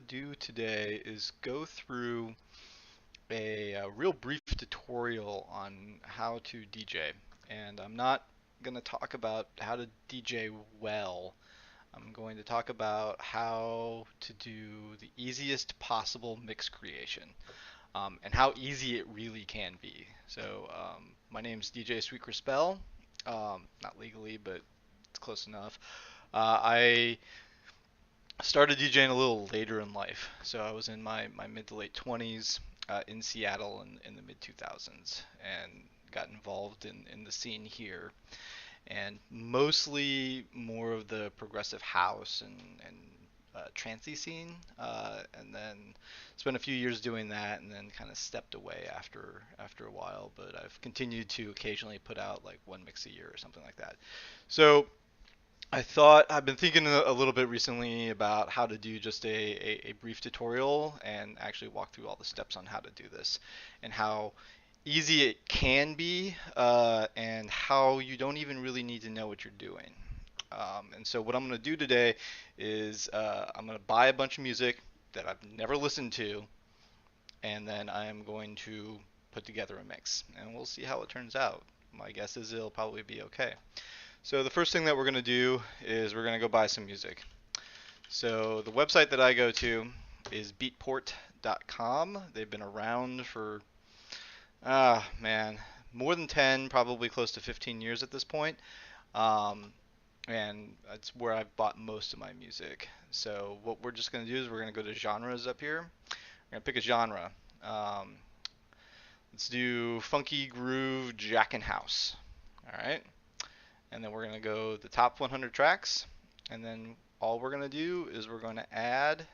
do today is go through a real brief tutorial on how to DJ. And I'm not going to talk about how to DJ well. I'm going to talk about how to do the easiest possible mix creation and how easy it really can be. My name's DJ Sweet Crispell. Not legally, but it's close enough. I started DJing a little later in life. So I was in my mid to late 20s in Seattle in the mid 2000s and got involved in the scene here. And mostly more of the progressive house and trancey scene. And then spent a few years doing that and then kind of stepped away after a while. But I've continued to occasionally put out like one mix a year or something like that. So I've been thinking a little bit recently about how to do just a brief tutorial and actually walk through all the steps on how to do this and how easy it can be and how you don't even really need to know what you're doing. And so what I'm going to do today is I'm going to buy a bunch of music that I've never listened to, and then I'm going to put together a mix, and we'll see how it turns out. My guess is it'll probably be okay. So the first thing that we're going to do is we're going to go buy some music. So the website that I go to is beatport.com. They've been around for, man, more than 10, probably close to 15 years at this point. And that's where I've bought most of my music. So what we're just going to do is we're going to go to genres up here. We're going to pick a genre. Let's do funky groove jackin' house. All right. And then we're going to go the top 100 tracks, and then all we're going to do is we're going to add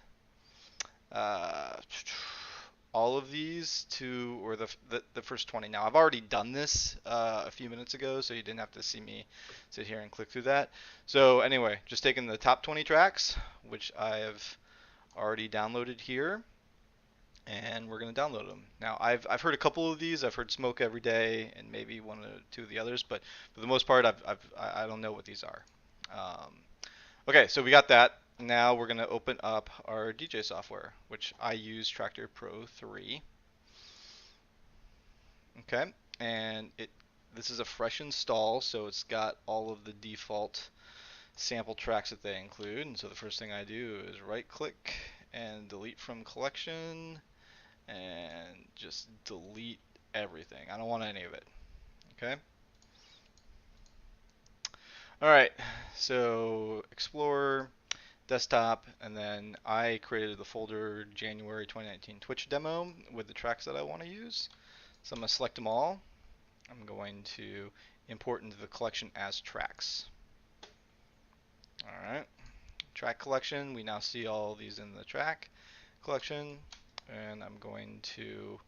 all of these to, or the first 20. Now I've already done this a few minutes ago, so you didn't have to see me sit here and click through that. So anyway, just taking the top 20 tracks, which I have already downloaded here, and we're going to download them. Now, I've heard a couple of these. I've heard Smoke Every Day and maybe one or two of the others, but for the most part, I don't know what these are. Okay, so we got that. Now we're going to open up our DJ software, which I use Tractor Pro 3. Okay, and this is a fresh install, so it's got all of the default sample tracks that they include. And so the first thing I do is right click and delete from collection and just delete everything. I don't want any of it. Okay. All right. So Explorer, desktop, and then I created the folder January 2019 Twitch demo with the tracks that I want to use. So I'm going to select them all. I'm going to import into the collection as tracks. All right. Track collection. We now see all these in the track collection, and I'm going to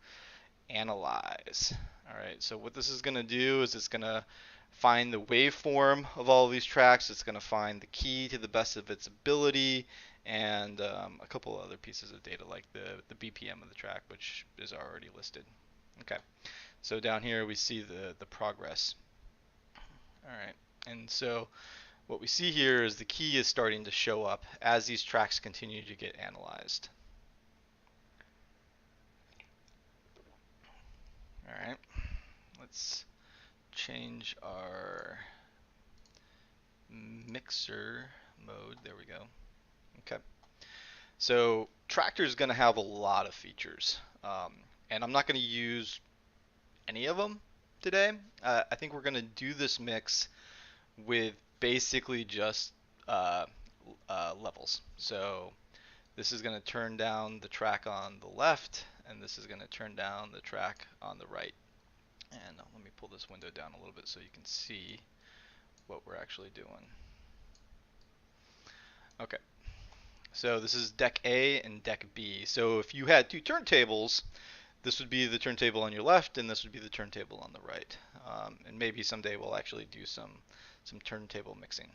analyze. All right, so what this is going to do is it's going to find the waveform of all of these tracks. It's going to find the key to the best of its ability, and a couple of other pieces of data like the BPM of the track, which is already listed. Okay, so down here we see the progress. All right, and so what we see here is the key is starting to show up as these tracks continue to get analyzed. All right, let's change our mixer mode. There we go. Okay, so Tractor is going to have a lot of features, and I'm not going to use any of them today. I think we're going to do this mix with basically just levels. So this is going to turn down the track on the left, and this is going to turn down the track on the right. And let me pull this window down a little bit so you can see what we're actually doing. Okay, so this is deck A and deck B. So if you had two turntables, this would be the turntable on your left, and this would be the turntable on the right. And maybe someday we'll actually do some turntable mixing.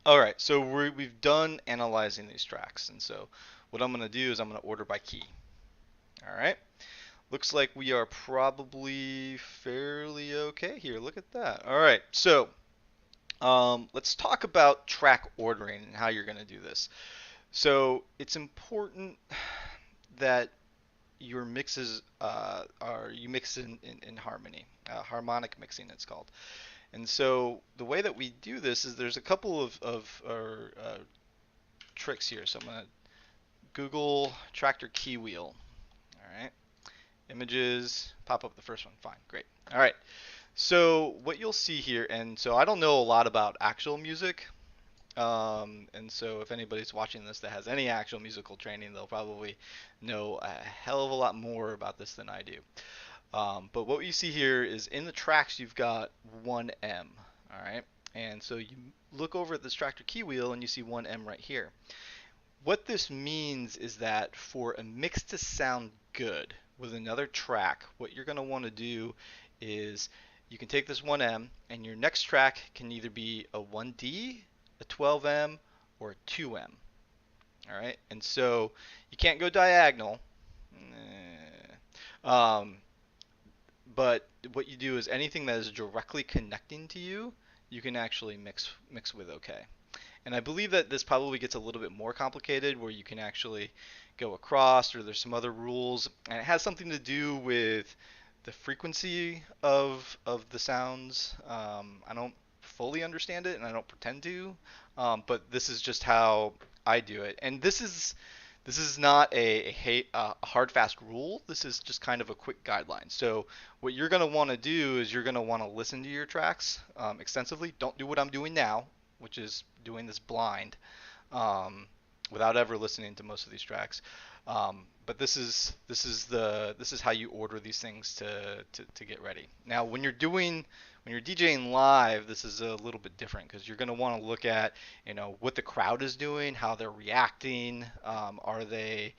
All right, so we've done analyzing these tracks, and so what I'm going to do is I'm going to order by key. All right, looks like we are probably fairly okay here. Look at that. All right, so let's talk about track ordering and how you're going to do this. So it's important that your mixes are you mix in harmony, harmonic mixing it's called. And so the way that we do this is there's a couple of tricks here. So I'm gonna Google tractor key wheel. All right, images, pop up the first one. Fine, great. All right. So what you'll see here, and so I don't know a lot about actual music, and so if anybody's watching this that has any actual musical training, they'll probably know a hell of a lot more about this than I do. But what you see here is in the tracks you've got 1M, all right? And so you look over at this tractor key wheel and you see 1M right here. What this means is that for a mix to sound good with another track, what you're going to want to do is you can take this 1M and your next track can either be a 1D, a 12M, or a 2M. All right, and so you can't go diagonal. Um, but what you do is anything that is directly connecting to you, you can actually mix with okay. And I believe that this probably gets a little bit more complicated where you can actually go across or there's some other rules. And it has something to do with the frequency of the sounds. I don't fully understand it and I don't pretend to, but this is just how I do it. And this is not a hard fast rule. This is just kind of a quick guideline. So what you're going to want to do is you're going to want to listen to your tracks extensively. Don't do what I'm doing now, which is doing this blind without ever listening to most of these tracks. But this is how you order these things to get ready. Now, when you're DJing live, this is a little bit different because you're going to want to look at what the crowd is doing, how they're reacting, are they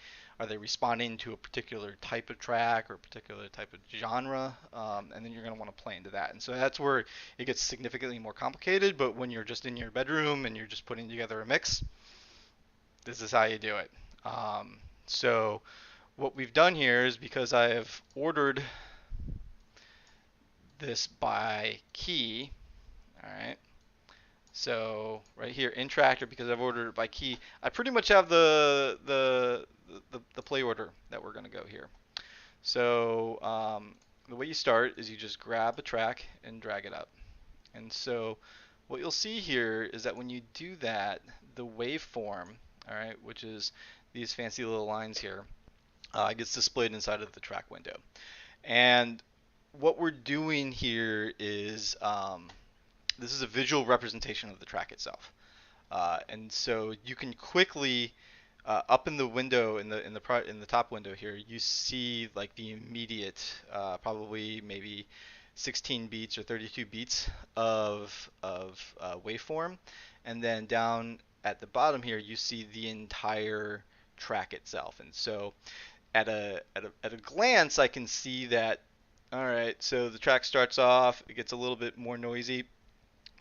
responding to a particular type of track or a particular type of genre, and then you're going to want to play into that. And so that's where it gets significantly more complicated. But when you're just in your bedroom and you're just putting together a mix, this is how you do it. So what we've done here is because I have ordered this by key, all right. So right here in Tractor, because I've ordered it by key, I pretty much have the play order that we're going to go here. So the way you start is you just grab a track and drag it up. And so what you'll see here is that when you do that, the waveform, all right, which is these fancy little lines here, gets displayed inside of the track window. And what we're doing here is this is a visual representation of the track itself. And so you can quickly up in the window in the top window here, you see like the immediate probably maybe 16 beats or 32 beats of waveform, and then down at the bottom here you see the entire track itself. And so at a glance I can see that, all right, so the track starts off, it gets a little bit more noisy,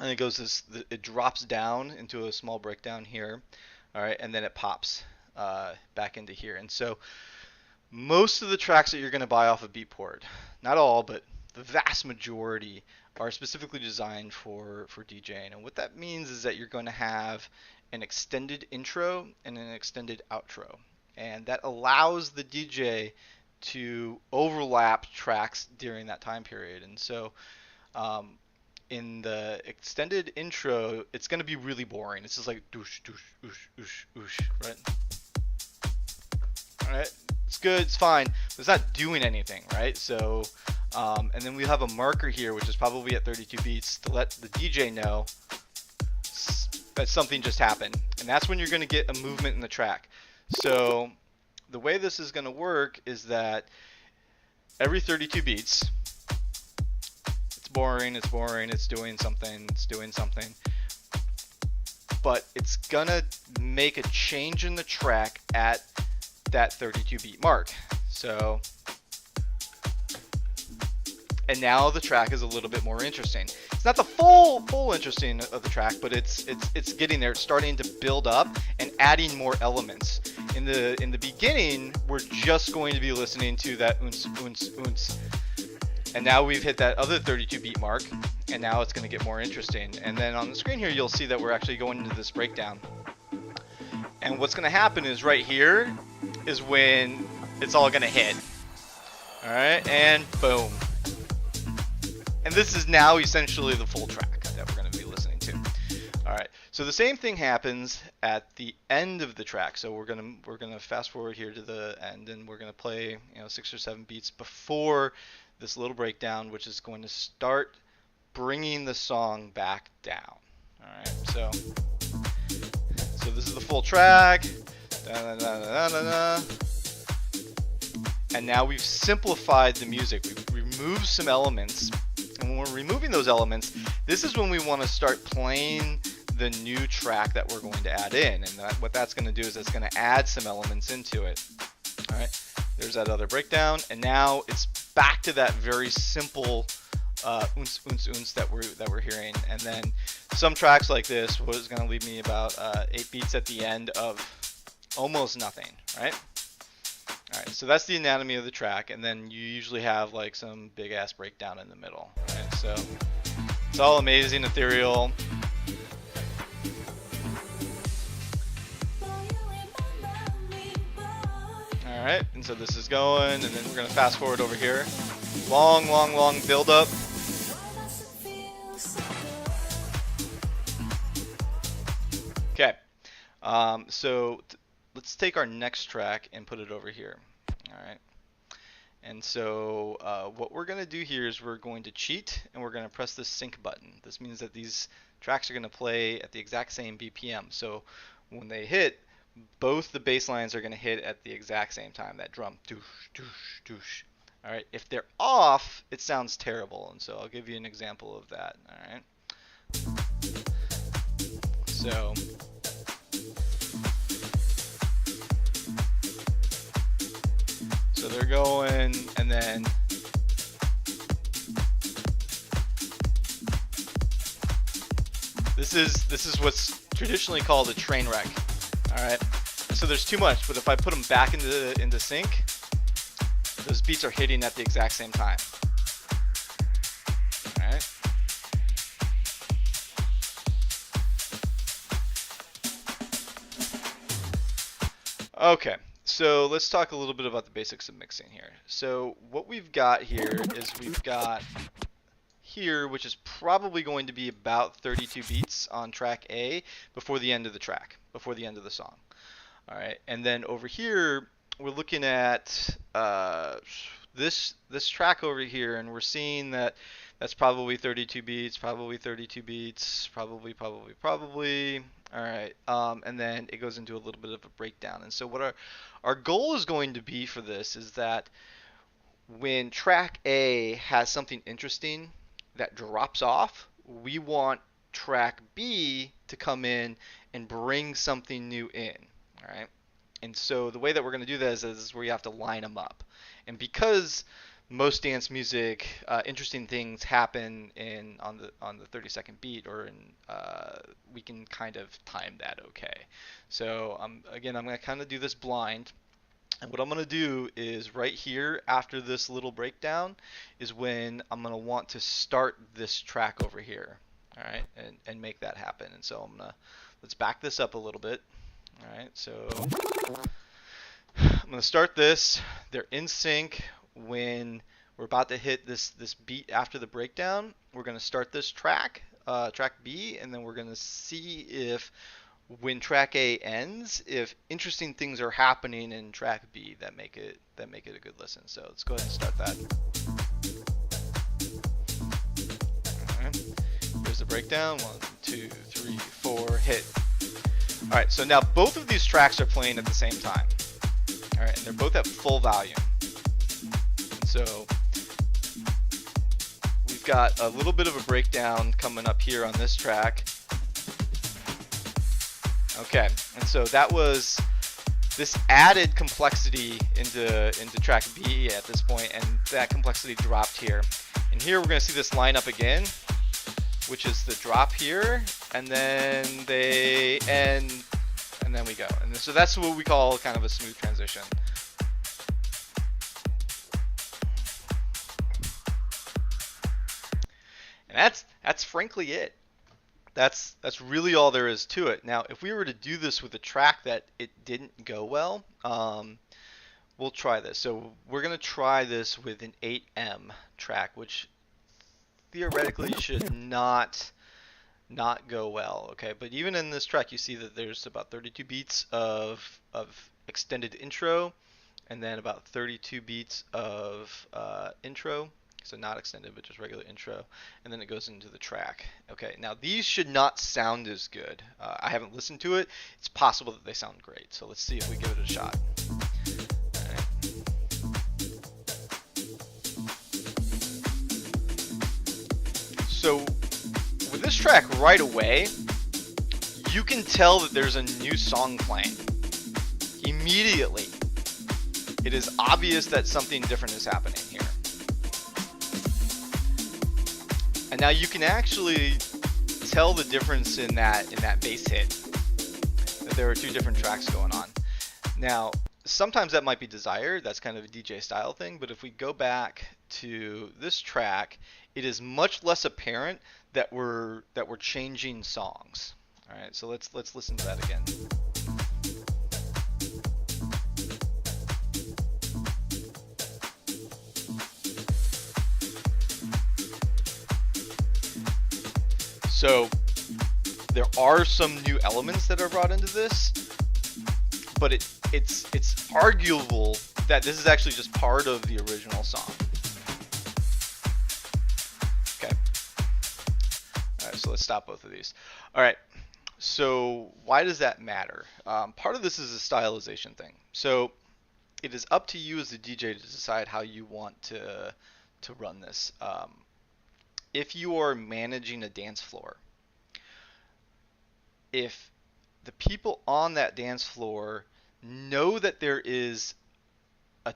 and it drops down into a small breakdown here, all right, and then it pops back into here. And so most of the tracks that you're going to buy off of Beatport, not all, but the vast majority, are specifically designed for DJing. And what that means is that you're going to have an extended intro and an extended outro. And that allows the DJ to overlap tracks during that time period. And so in the extended intro, it's going to be really boring. It's just like doosh, doosh, oosh, oosh, oosh, right? All right, it's good, it's fine, but it's not doing anything, right? So, and then we have a marker here, which is probably at 32 beats, to let the DJ know that something just happened. And that's when you're going to get a movement in the track. So the way this is going to work is that every 32 beats, it's boring, it's doing something, but it's going to make a change in the track at that 32 beat mark. So, and now the track is a little bit more interesting. It's not the full interesting of the track, but it's getting there. It's starting to build up and adding more elements. In the beginning, we're just going to be listening to that oons oons oons, and now we've hit that other 32 beat mark, and now it's going to get more interesting. And then on the screen here, you'll see that we're actually going into this breakdown. And what's going to happen is right here is when it's all going to hit. All right, and boom. And this is now essentially the full track that we're going to be listening to. All right, so the same thing happens at the end of the track. So we're gonna fast forward here to the end, and we're gonna play 6 or 7 beats before this little breakdown, which is going to start bringing the song back down. All right, so this is the full track. And now we've simplified the music. We've removed some elements. And when we're removing those elements, this is when we want to start playing the new track that we're going to add in. And what that's going to do is it's going to add some elements into it. All right, there's that other breakdown. And now it's back to that very simple oons, oons, oons that we're hearing. And then some tracks like this was going to leave me about 8 beats at the end of almost nothing, right? All right, so that's the anatomy of the track, and then you usually have like some big ass breakdown in the middle. Right? So it's all amazing, ethereal. All right, and so this is going, and then we're gonna fast forward over here. Long, long, long build up. Okay, so let's take our next track and put it over here. All right. And so what we're going to do here is we're going to cheat, and we're going to press the sync button. This means that these tracks are going to play at the exact same BPM. So when they hit, both the bass lines are going to hit at the exact same time. That drum, doosh, doosh, doosh. All right. If they're off, it sounds terrible. And so I'll give you an example of that. All right. So they're going, and then this is what's traditionally called a train wreck. All right, so there's too much, but if I put them back into sync, those beats are hitting at the exact same time. All right. Okay. So let's talk a little bit about the basics of mixing here. So what we've got here is we've got here, which is probably going to be about 32 beats on track A before the end of the track, before the end of the song. All right, and then over here we're looking at this track over here, and we're seeing that that's probably 32 beats, probably 32 beats, probably. All right, and then it goes into a little bit of a breakdown. And so what our goal is going to be for this is that when track A has something interesting that drops off, we want track B to come in and bring something new in. All right, and so the way that we're going to do this is where you have to line them up. And because most dance music, interesting things happen on the 30-second beat, or we can kind of time that okay. So again, I'm going to kind of do this blind, and what I'm going to do is right here after this little breakdown is when I'm going to want to start this track over here. All right, and make that happen. And so let's back this up a little bit. All right, so I'm going to start this. They're in sync. When we're about to hit this beat after the breakdown, we're going to start this track, track B, and then we're going to see if when track A ends, if interesting things are happening in track B that make it a good listen. So let's go ahead and start that. All right. Here's the breakdown. 1, 2, 3, 4, hit. All right, so now both of these tracks are playing at the same time. All right, and they're both at full volume. So we've got a little bit of a breakdown coming up here on this track. Okay, and so that was this added complexity into track B at this point, and that complexity dropped here. And here we're going to see this line up again, which is the drop here, and then they end, and then we go. And so that's what we call kind of a smooth transition. And that's frankly it. That's really all there is to it. Now, if we were to do this with a track that it didn't go well, we'll try this. So we're gonna try this with an 8M track, which theoretically should not go well. Okay, but even in this track, you see that there's about 32 beats of extended intro, and then about 32 beats of intro. So not extended, but just regular intro, and then it goes into the track. Okay, now these should not sound as good. I haven't listened to it. It's possible that they sound great. So let's see if we give it a shot. So with this track right away, you can tell that there's a new song playing. Immediately, it is obvious that something different is happening here. And now you can actually tell the difference in that bass hit, that there are two different tracks going on. Now, sometimes that might be desired. That's kind of a DJ style thing. But if we go back to this track, it is much less apparent that we're changing songs. All right, so let's listen to that again. So there are some new elements that are brought into this, but it's arguable that this is actually just part of the original song. Okay. All right, so let's stop both of these. All right. So why does that matter? Part of this is a stylization thing. So it is up to you as the DJ to decide how you want to run this. If you are managing a dance floor, if the people on that dance floor know that there is an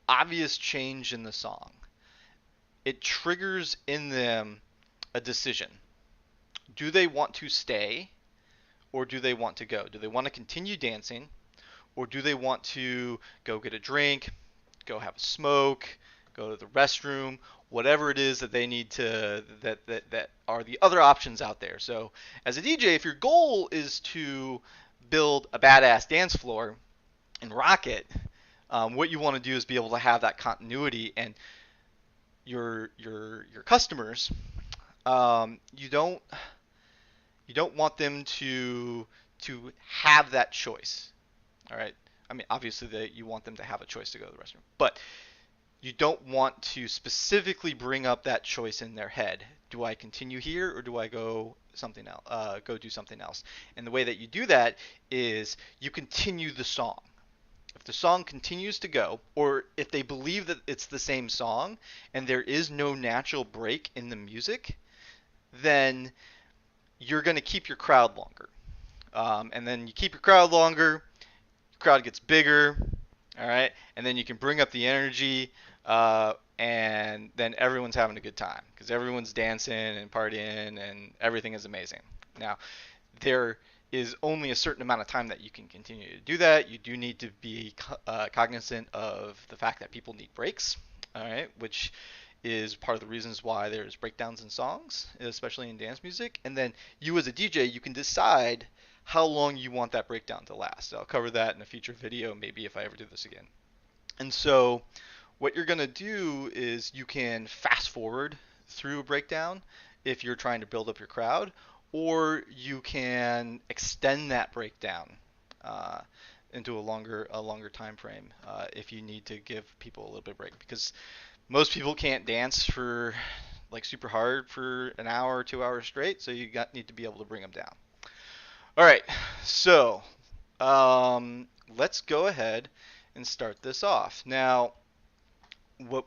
obvious change in the song, it triggers in them a decision. Do they want to stay, or do they want to go? Do they want to continue dancing, or do they want to go get a drink, go have a smoke, go to the restroom, whatever it is that they need to, that are the other options out there. So as a DJ, if your goal is to build a badass dance floor and rock it, what you want to do is be able to have that continuity, and your customers, you don't want them to have that choice. All right. I mean, obviously you want them to have a choice to go to the restroom, but you don't want to specifically bring up that choice in their head. Do I continue here, or do I go something else? Go do something else. And the way that you do that is you continue the song. If the song continues to go, or if they believe that it's the same song and there is no natural break in the music, then you're going to keep your crowd longer. And then you keep your crowd longer, crowd gets bigger, all right, and then you can bring up the energy, and then everyone's having a good time because everyone's dancing and partying and everything is amazing. Now, there is only a certain amount of time that you can continue to do that. You do need to be cognizant of the fact that people need breaks, all right, which is part of the reasons why there's breakdowns in songs, especially in dance music. And then you as a DJ, you can decide how long you want that breakdown to last. I'll cover that in a future video, maybe if I ever do this again. And so what you're going to do is you can fast forward through a breakdown if you're trying to build up your crowd, or you can extend that breakdown into a longer time frame if you need to give people a little bit of break, because most people can't dance for like super hard for an hour or 2 hours straight, so you need to be able to bring them down. All right, so let's go ahead and start this off. Now, what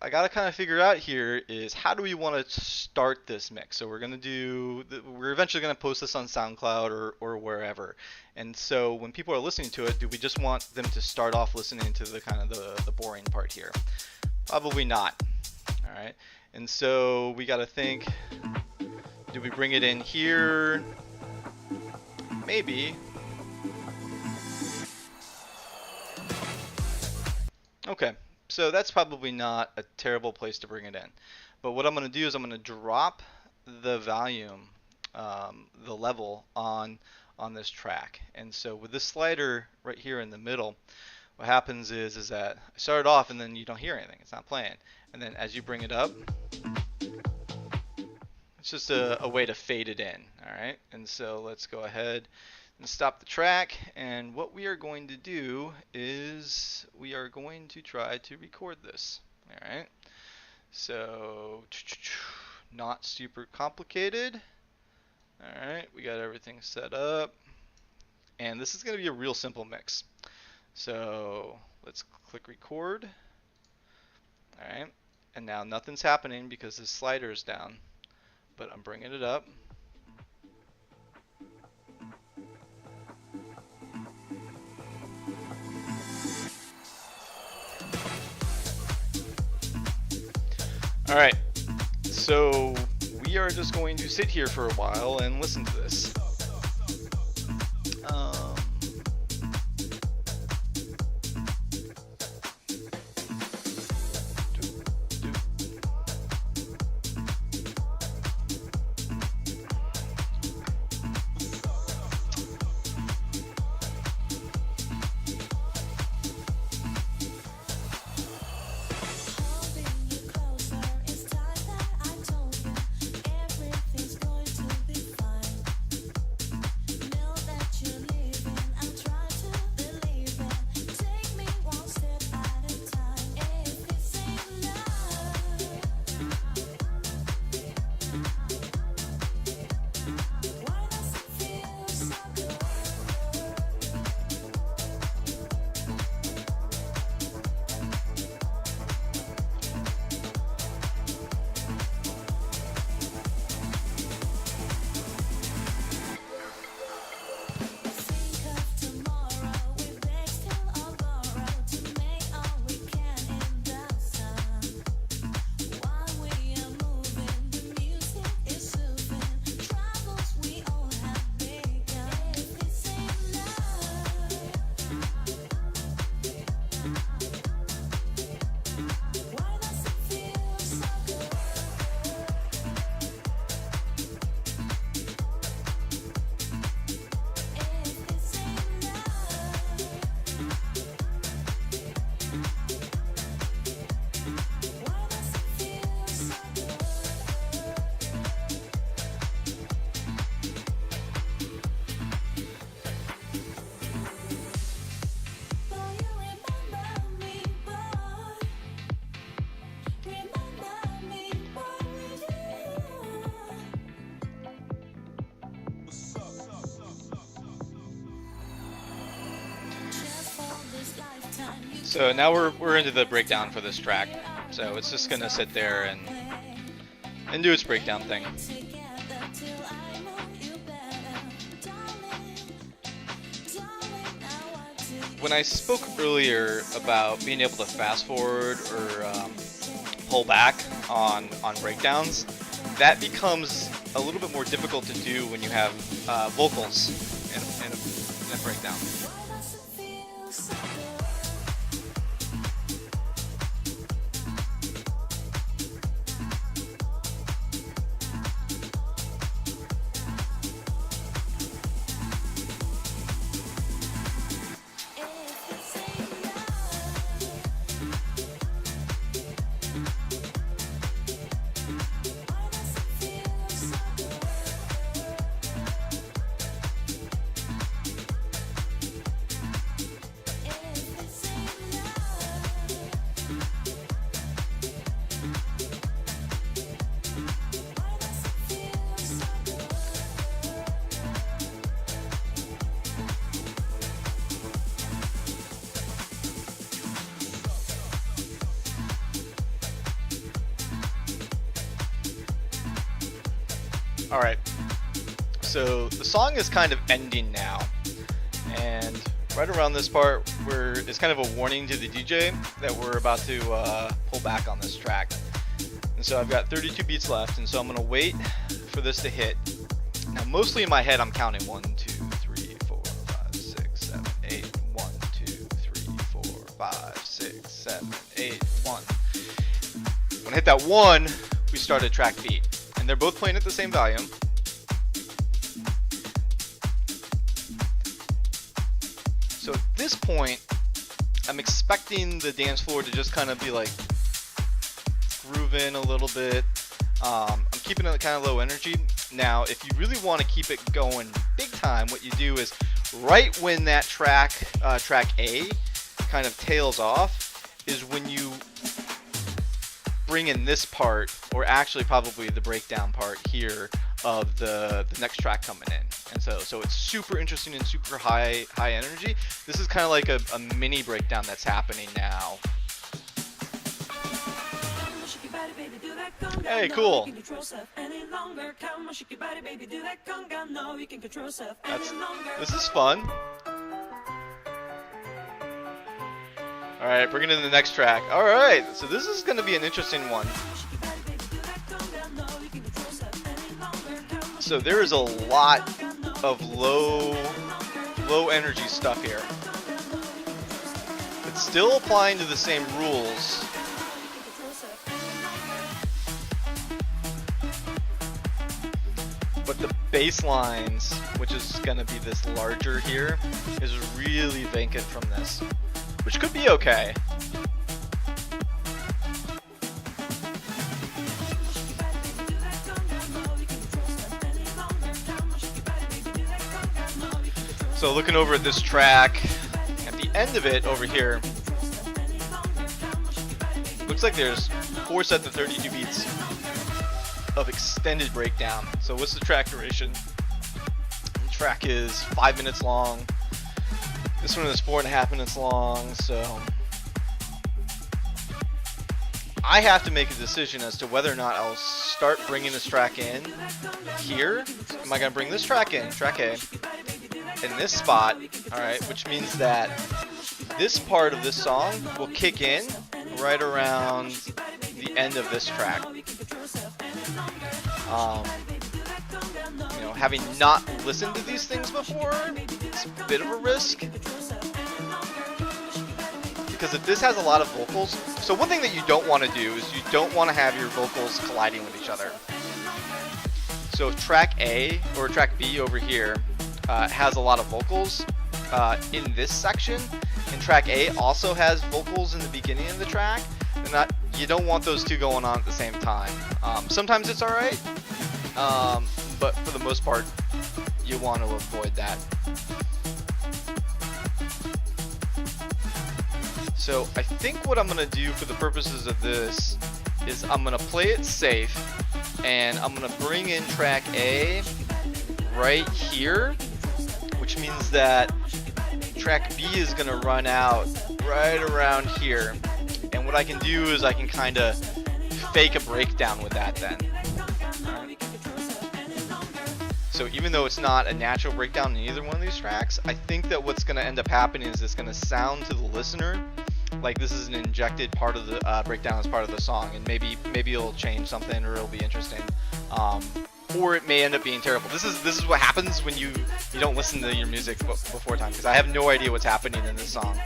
I got to kind of figure out here is how do we want to start this mix? So we're eventually going to post this on SoundCloud or wherever. And so when people are listening to it, do we just want them to start off listening to the kind of the boring part here? Probably not. All right. And so we got to think, do we bring it in here? Maybe. Okay. So that's probably not a terrible place to bring it in. But what I'm going to do is I'm going to drop the volume, the level on this track. And so with this slider right here in the middle, what happens is that I start off and then you don't hear anything. It's not playing. And then as you bring it up, it's just a way to fade it in. All right. And so let's go ahead and stop the track. And what we are going to do is we are going to try to record this. All right. So not super complicated. All right. We got everything set up. And this is going to be a real simple mix. So let's click record. All right. And now nothing's happening because the slider is down, but I'm bringing it up. All right. So we are just going to sit here for a while and listen to this. So now we're into the breakdown for this track. So it's just gonna sit there and do its breakdown thing. When I spoke earlier about being able to fast forward or pull back on breakdowns, that becomes a little bit more difficult to do when you have vocals in a breakdown. Alright, so the song is kind of ending now, and right around this part where it's kind of a warning to the DJ that we're about to pull back on this track. And so I've got 32 beats left, and so I'm going to wait for this to hit. Now mostly in my head I'm counting 1, 2, 3, 4, 5, 6, 7, 8, 1, 2, 3, 4, 5, 6, 7, 8, 1. When I hit that 1, we start a track beat. and they're both playing at the same volume. So at this point, I'm expecting the dance floor to just kind of be like grooving a little bit. I'm keeping it kind of low energy. Now, if you really want to keep it going big time, what you do is right when that track A kind of tails off is when you bring in this part, or actually probably the breakdown part here of the next track coming in. And so it's super interesting and super high energy. This is kind of like a mini breakdown that's happening now. Hey, cool. This is fun. Alright, bringing in the next track. Alright, so this is going to be an interesting one. So there is a lot of low energy stuff here. It's still applying to the same rules. But the bass lines, which is going to be this larger here, is really vacant from this, which could be okay. So looking over at this track, at the end of it over here, looks like there's 4 sets of 32 beats of extended breakdown. So what's the track duration? The track is 5 minutes long. This one is 4.5 minutes long, so I have to make a decision as to whether or not I'll start bringing this track in here. Am I going to bring this track in, track A, in this spot, alright, which means that this part of this song will kick in right around the end of this track. You know, having not listened to these things before, it's a bit of a risk. Because if this has a lot of vocals, so one thing that you don't want to do is you don't want to have your vocals colliding with each other. So if track A or track B over here has a lot of vocals in this section, and track A also has vocals in the beginning of the track, then you don't want those two going on at the same time. Sometimes it's alright, but for the most part, you want to avoid that. So I think what I'm going to do for the purposes of this is I'm going to play it safe, and I'm going to bring in track A right here, which means that track B is going to run out right around here. And what I can do is I can kind of fake a breakdown with that then. So even though it's not a natural breakdown in either one of these tracks, I think that what's going to end up happening is it's going to sound to the listener like this is an injected part of the breakdown as part of the song, and maybe it'll change something, or it'll be interesting, or it may end up being terrible. This is what happens when you don't listen to your music before time, because I have no idea what's happening in this song.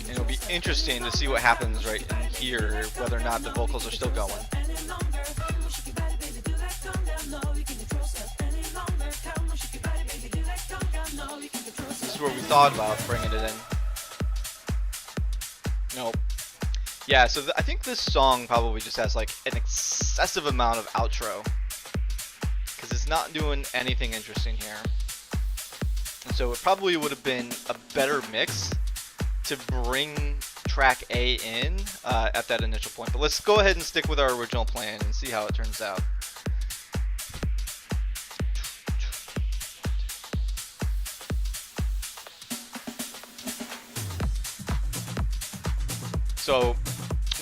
And it'll be interesting to see what happens right in here, whether or not the vocals are still going. This is where we thought about bringing it in. Nope. Yeah, so I think this song probably just has like an excessive amount of outro, because it's not doing anything interesting here. And so it probably would have been a better mix to bring track A in at that initial point. But let's go ahead and stick with our original plan and see how it turns out. So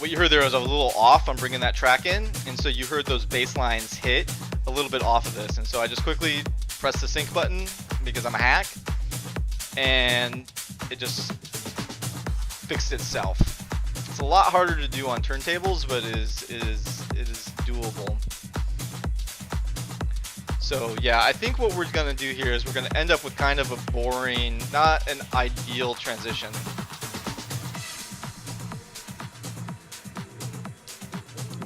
what you heard there was a little off. I'm bringing that track in, and so you heard those bass lines hit a little bit off of this. And so I just quickly pressed the sync button because I'm a hack, and it just fixed itself. It's a lot harder to do on turntables, but it is doable. So yeah, I think what we're gonna do here is we're gonna end up with kind of a boring, not an ideal transition.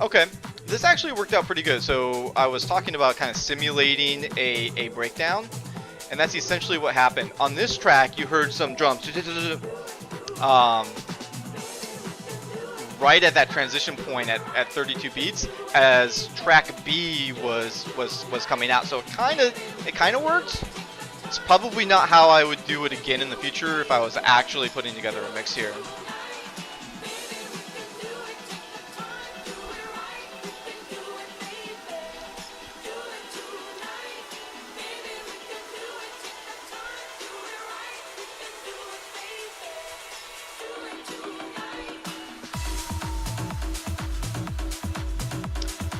Okay, this actually worked out pretty good. So I was talking about kind of simulating a breakdown, and that's essentially what happened. On this track, you heard some drums. Right at that transition point at 32 beats, as track B was coming out. So it kind of worked. It's probably not how I would do it again in the future if I was actually putting together a mix here.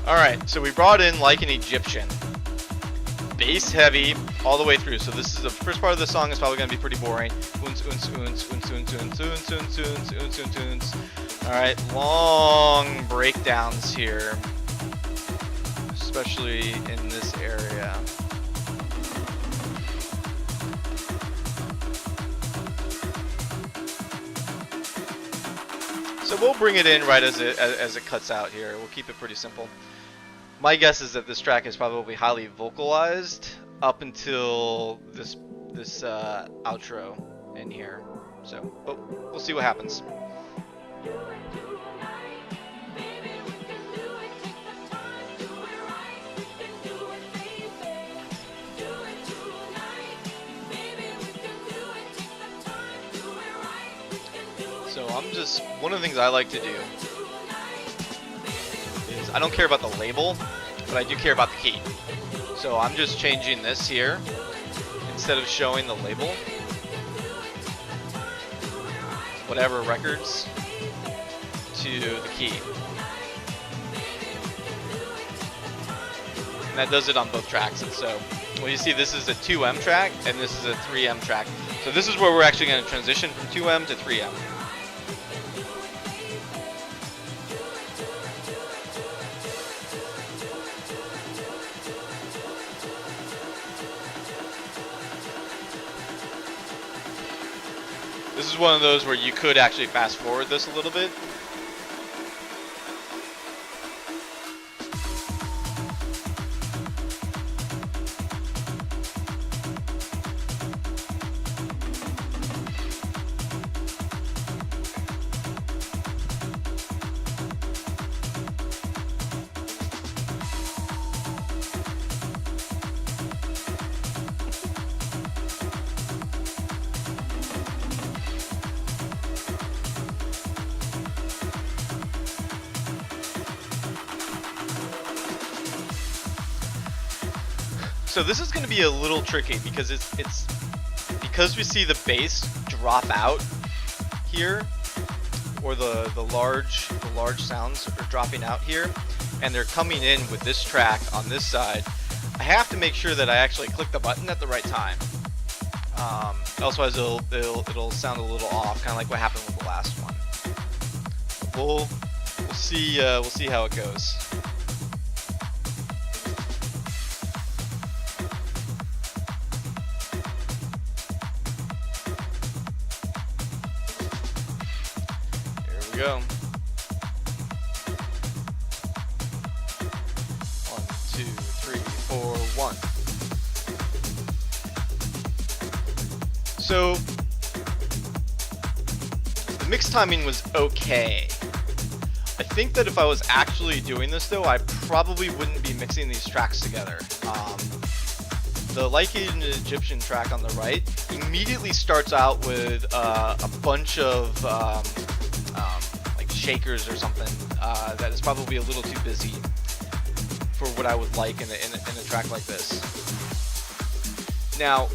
Alright, so we brought in Like an Egyptian. Bass heavy all the way through. So this is the first part of the song is probably going to be pretty boring. Alright, long breakdowns here, especially in this area. So we'll bring it in right as it cuts out here. We'll keep it pretty simple. My guess is that this track is probably highly vocalized up until this outro in here. So, but we'll see what happens. So one of the things I like to do is I don't care about the label, but I do care about the key. So I'm just changing this here instead of showing the label, whatever records, to the key. And that does it on both tracks. And so when you see this is a 2M track and this is a 3M track. So this is where we're actually going to transition from 2M to 3M. This is one of those where you could actually fast forward this a little bit. So this is going to be a little tricky because it's because we see the bass drop out here, or the large sounds are dropping out here, and they're coming in with this track on this side. I have to make sure that I actually click the button at the right time. Otherwise it'll sound a little off, kind of like what happened with the last one. We'll see how it goes. Go. 1, 2, 3, 4, 1. So the mix timing was okay. I think that if I was actually doing this though, I probably wouldn't be mixing these tracks together. The Like an Egyptian track on the right immediately starts out with a bunch of like shakers or something that is probably a little too busy for what I would like in a track like this. Now,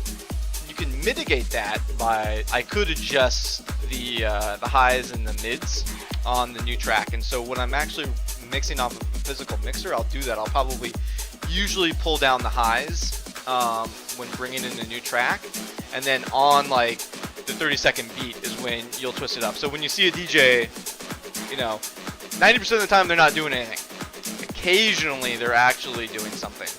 you can mitigate that by, I could adjust the highs and the mids on the new track, and so when I'm actually mixing off of a physical mixer, I'll do that. I'll probably usually pull down the highs when bringing in a new track, and then on like the 30-second beat is when you'll twist it up. So when you see a DJ, you know, 90% of the time they're not doing anything. Occasionally they're actually doing something.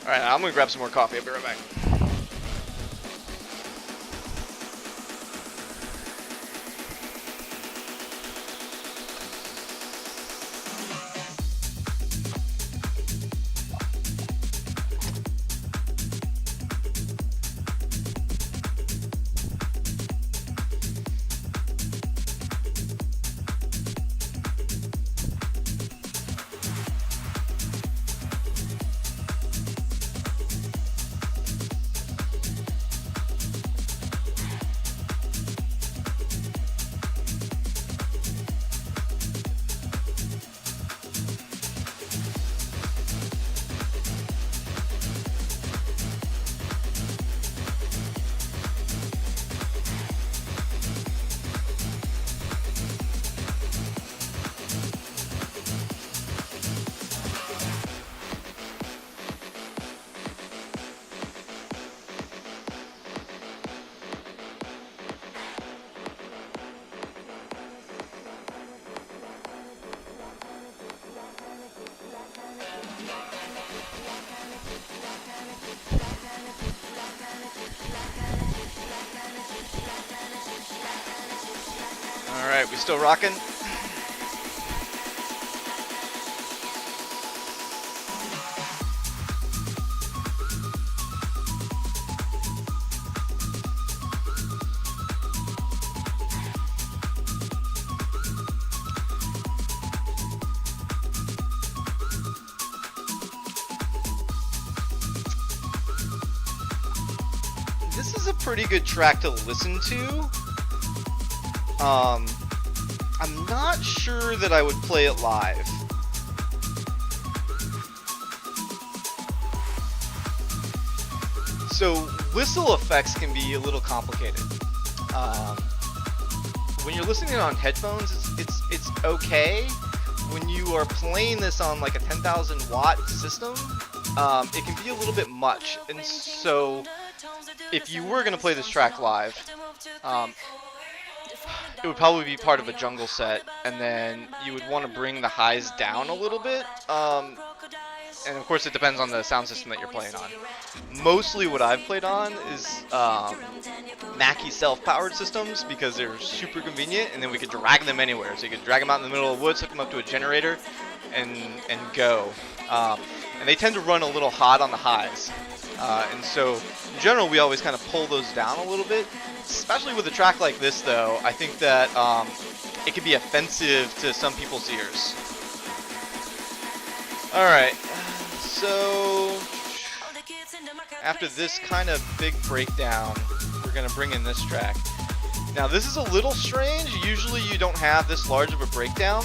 Alright, I'm gonna grab some more coffee. I'll be right back. Alright, we still rocking? This is a pretty good track to listen to. I'm not sure that I would play it live. So whistle effects can be a little complicated. When you're listening on headphones, it's okay. When you are playing this on like a 10,000 watt system, it can be a little bit much. And so if you were going to play this track live, it would probably be part of a jungle set, and then you would want to bring the highs down a little bit. And of course it depends on the sound system that you're playing on. Mostly what I've played on is Mackie self-powered systems, because they're super convenient, and then we could drag them anywhere. So you could drag them out in the middle of the woods, hook them up to a generator, and go. And they tend to run a little hot on the highs. And so in general we always kind of pull those down a little bit. Especially with a track like this, though, I think that it can be offensive to some people's ears. Alright, so after this kind of big breakdown, we're going to bring in this track. Now, this is a little strange. Usually you don't have this large of a breakdown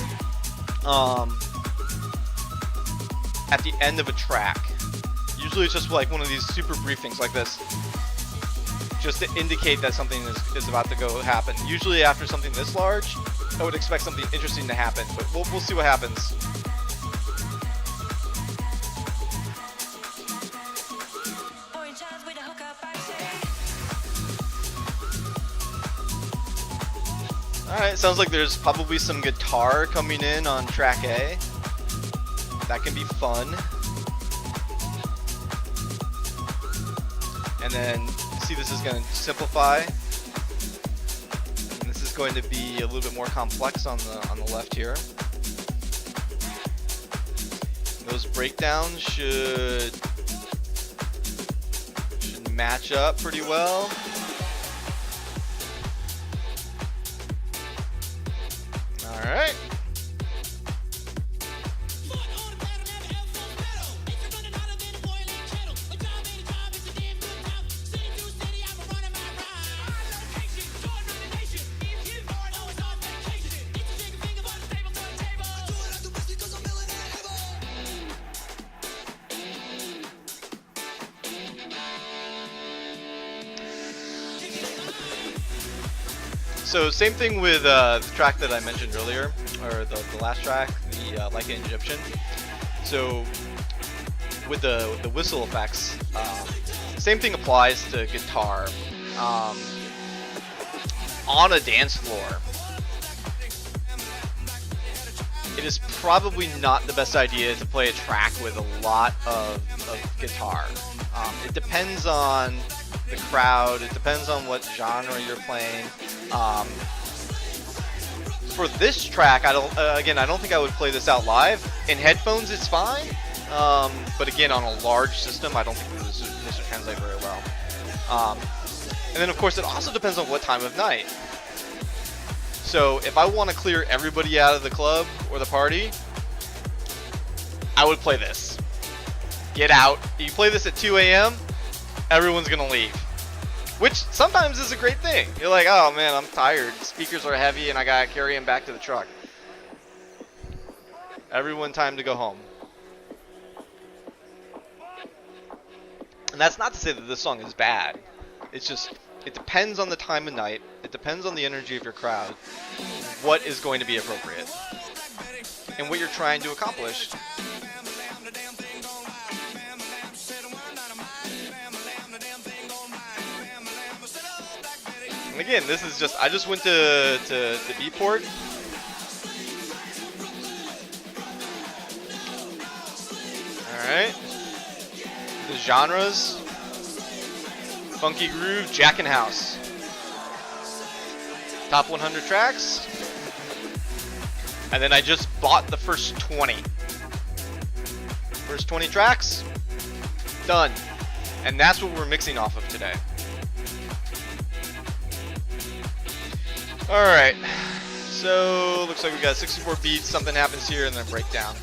at the end of a track. Usually it's just like one of these super brief things like this, just to indicate that something is about to go happen. Usually after something this large, I would expect something interesting to happen, but we'll see what happens. Alright, sounds like there's probably some guitar coming in on track A. That can be fun. And then, see, this is going to simplify. And this is going to be a little bit more complex on the left here. Those breakdowns should match up pretty well. Alright. So same thing with the track that I mentioned earlier, or the last track, the Like an Egyptian. So with the whistle effects, same thing applies to guitar. On a dance floor, it is probably not the best idea to play a track with a lot of of guitar. It depends on the crowd. It depends on what genre you're playing. For this track, I don't think I would play this out live. In headphones, it's fine. But again, on a large system, I don't think this would translate very well. And then, of course, it also depends on what time of night. So if I want to clear everybody out of the club or the party, I would play this. Get out. You play this at 2 a.m., everyone's going to leave. Which sometimes is a great thing. You're like, oh man, I'm tired. Speakers are heavy and I got to carry them back to the truck. Everyone time to go home. And that's not to say that this song is bad. It's just, it depends on the time of night. It depends on the energy of your crowd. What is going to be appropriate. And what you're trying to accomplish. And again, this is just, I just went to Beatport. Alright. The genres. Funky groove, JACKIN house. Top 100 tracks. And then I just bought the first 20. First 20 tracks. Done. And that's what we're mixing off of today. Alright. So, looks like we got 64 beats, something happens here, and then breakdown.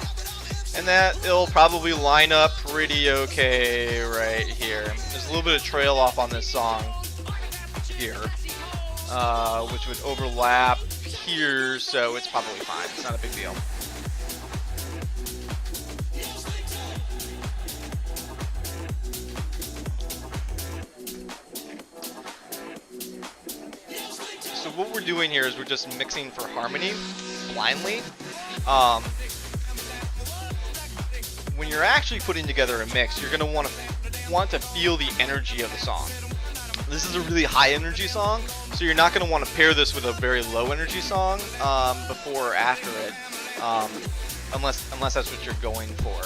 And it'll probably line up pretty okay right here. There's a little bit of trail off on this song here, which would overlap here, so it's probably fine. It's not a big deal. So what we're doing here is we're just mixing for harmony blindly. When you're actually putting together a mix, you're going to want to feel the energy of the song. This is a really high energy song, so you're not going to want to pair this with a very low energy song before or after it, unless that's what you're going for.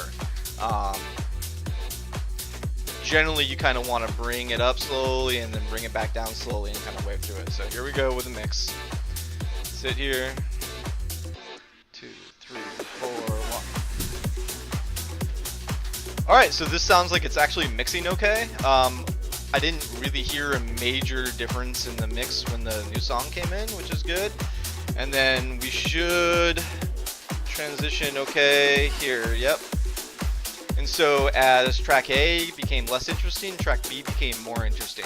Generally, you kind of want to bring it up slowly and then bring it back down slowly and kind of wave through it. So here we go with a mix. Sit here. 2, 3, 4, 1. Alright, so this sounds like it's actually mixing okay. I didn't really hear a major difference in the mix when the new song came in, which is good. And then we should transition okay here, yep. And so as track A became less interesting, track B became more interesting.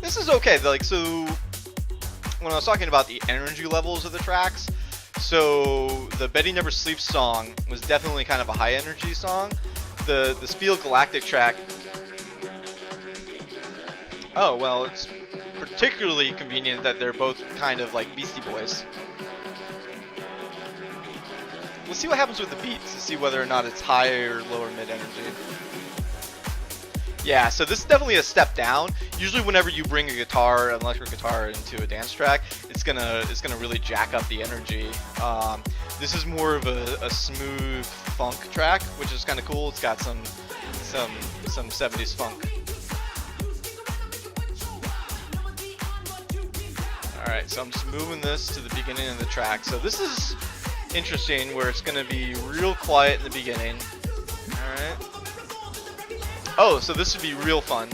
This is okay, like, so when I was talking about the energy levels of the tracks, so the Betty Never Sleeps song was definitely kind of a high energy song. The Spiel Galactic track, oh well, it's particularly convenient that they're both kind of like Beastie Boys. We'll see what happens with the beats to see whether or not it's high or lower mid energy. Yeah, so this is definitely a step down. Usually whenever you bring a guitar, an electric guitar, into a dance track, it's gonna really jack up the energy. This is more of a smooth funk track, which is kind of cool. It's got some 70s funk. Alright, so I'm just moving this to the beginning of the track. So this is interesting, where it's gonna be real quiet in the beginning. Alright. Oh, so this would be real fun,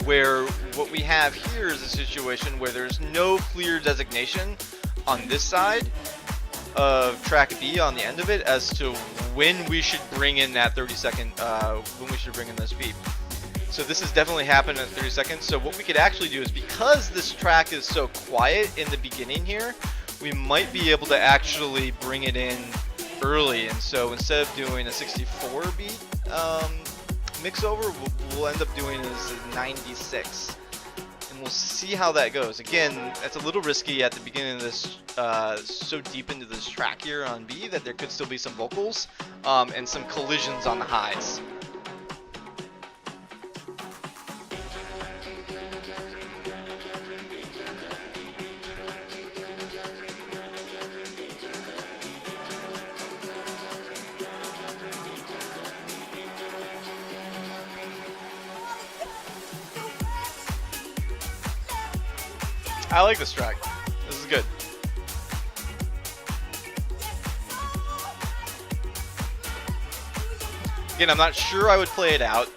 where what we have here is a situation where there's no clear designation on this side of track B on the end of it as to when we should bring in that 30-second, when we should bring in this beat. So this has definitely happened at 30 seconds. So what we could actually do is, because this track is so quiet in the beginning here, we might be able to actually bring it in early. And so instead of doing a 64 beat mix over, we'll end up doing is 96, and we'll see how that goes. Again, that's a little risky at the beginning of this, so deep into this track here on B that there could still be some vocals and some collisions on the highs. I like this track. This is good. Again, I'm not sure I would play it out.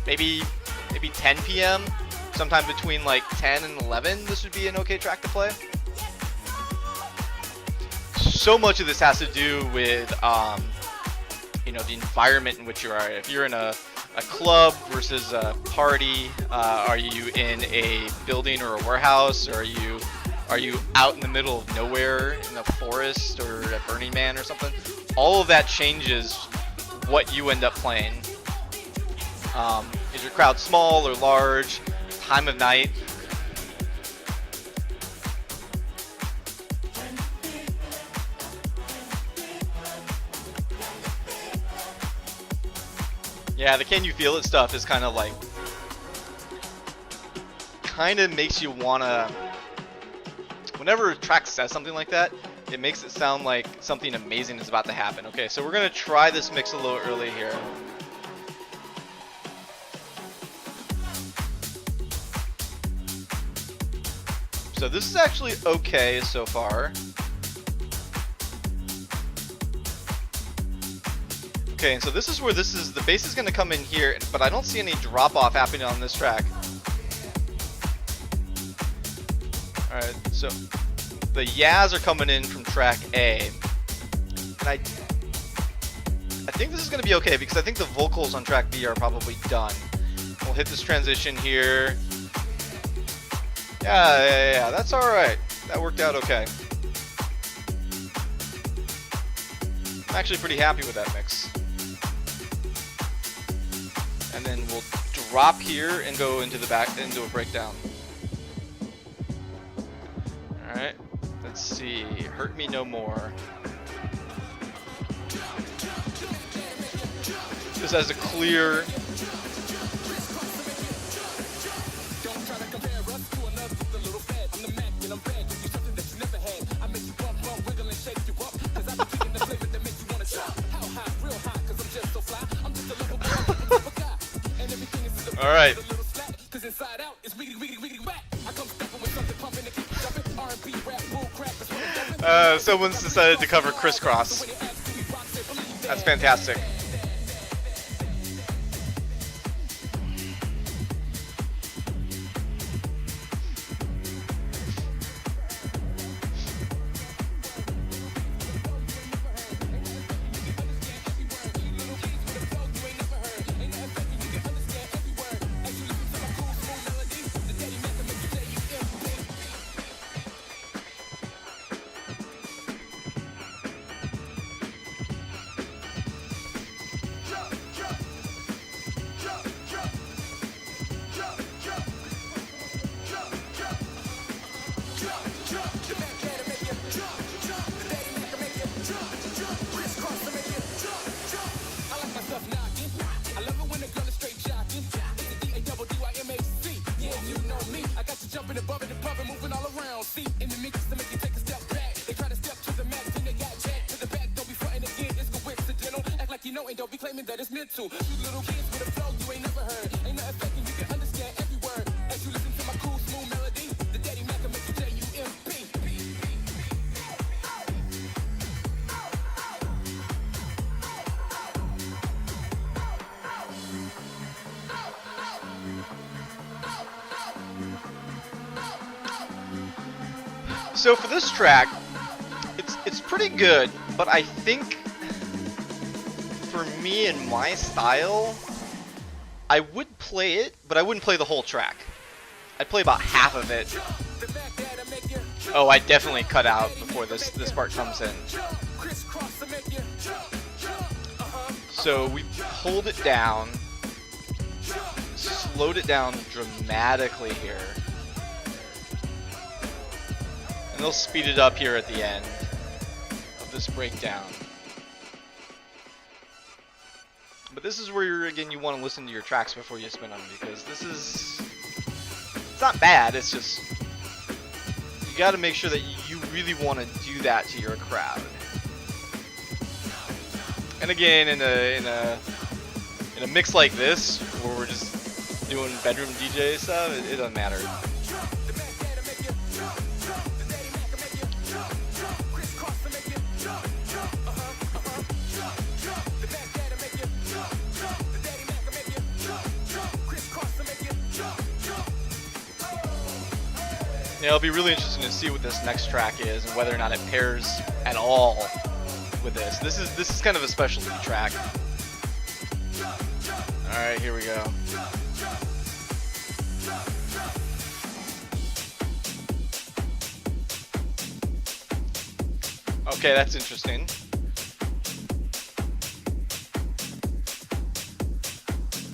Maybe 10 p.m. Sometime between like 10 and 11. This would be an okay track to play. So much of this has to do with you know, the environment in which you are. If you're in a club versus a party, are you in a building or a warehouse, or are you out in the middle of nowhere in a forest or at Burning Man or something? All of that changes what you end up playing. Is your crowd small or large? Time of night? Yeah, the Can You Feel It stuff is kind of like, makes you wanna, whenever a track says something like that, it makes it sound like something amazing is about to happen. Okay, so we're gonna try this mix a little early here. So this is actually okay so far. Okay, and so this is where the bass is gonna come in here, but I don't see any drop off happening on this track. Alright, so the yas are coming in from track A. And I think this is gonna be okay because I think the vocals on track B are probably done. We'll hit this transition here. Yeah, that's alright. That worked out okay. I'm actually pretty happy with that mix. And then we'll drop here and go into a breakdown. Alright, let's see. Hurt Me No More. This has a clear. All right. Someone's decided to cover Crisscross. That's fantastic. So for this track, it's pretty good, but I think for me and my style, I would play it, but I wouldn't play the whole track. I'd play about half of it. Oh, I definitely cut out before this part comes in. So we pulled it down, slowed it down dramatically here. And they'll speed it up here at the end of this breakdown. But this is where again you want to listen to your tracks before you spin them, because it's not bad, it's just you got to make sure that you really want to do that to your crowd. And again, in a mix like this, where we're just doing bedroom DJ stuff, it doesn't matter. Yeah, it'll be really interesting to see what this next track is and whether or not it pairs at all with this. This is kind of a specialty track. All right, here we go. Okay, that's interesting.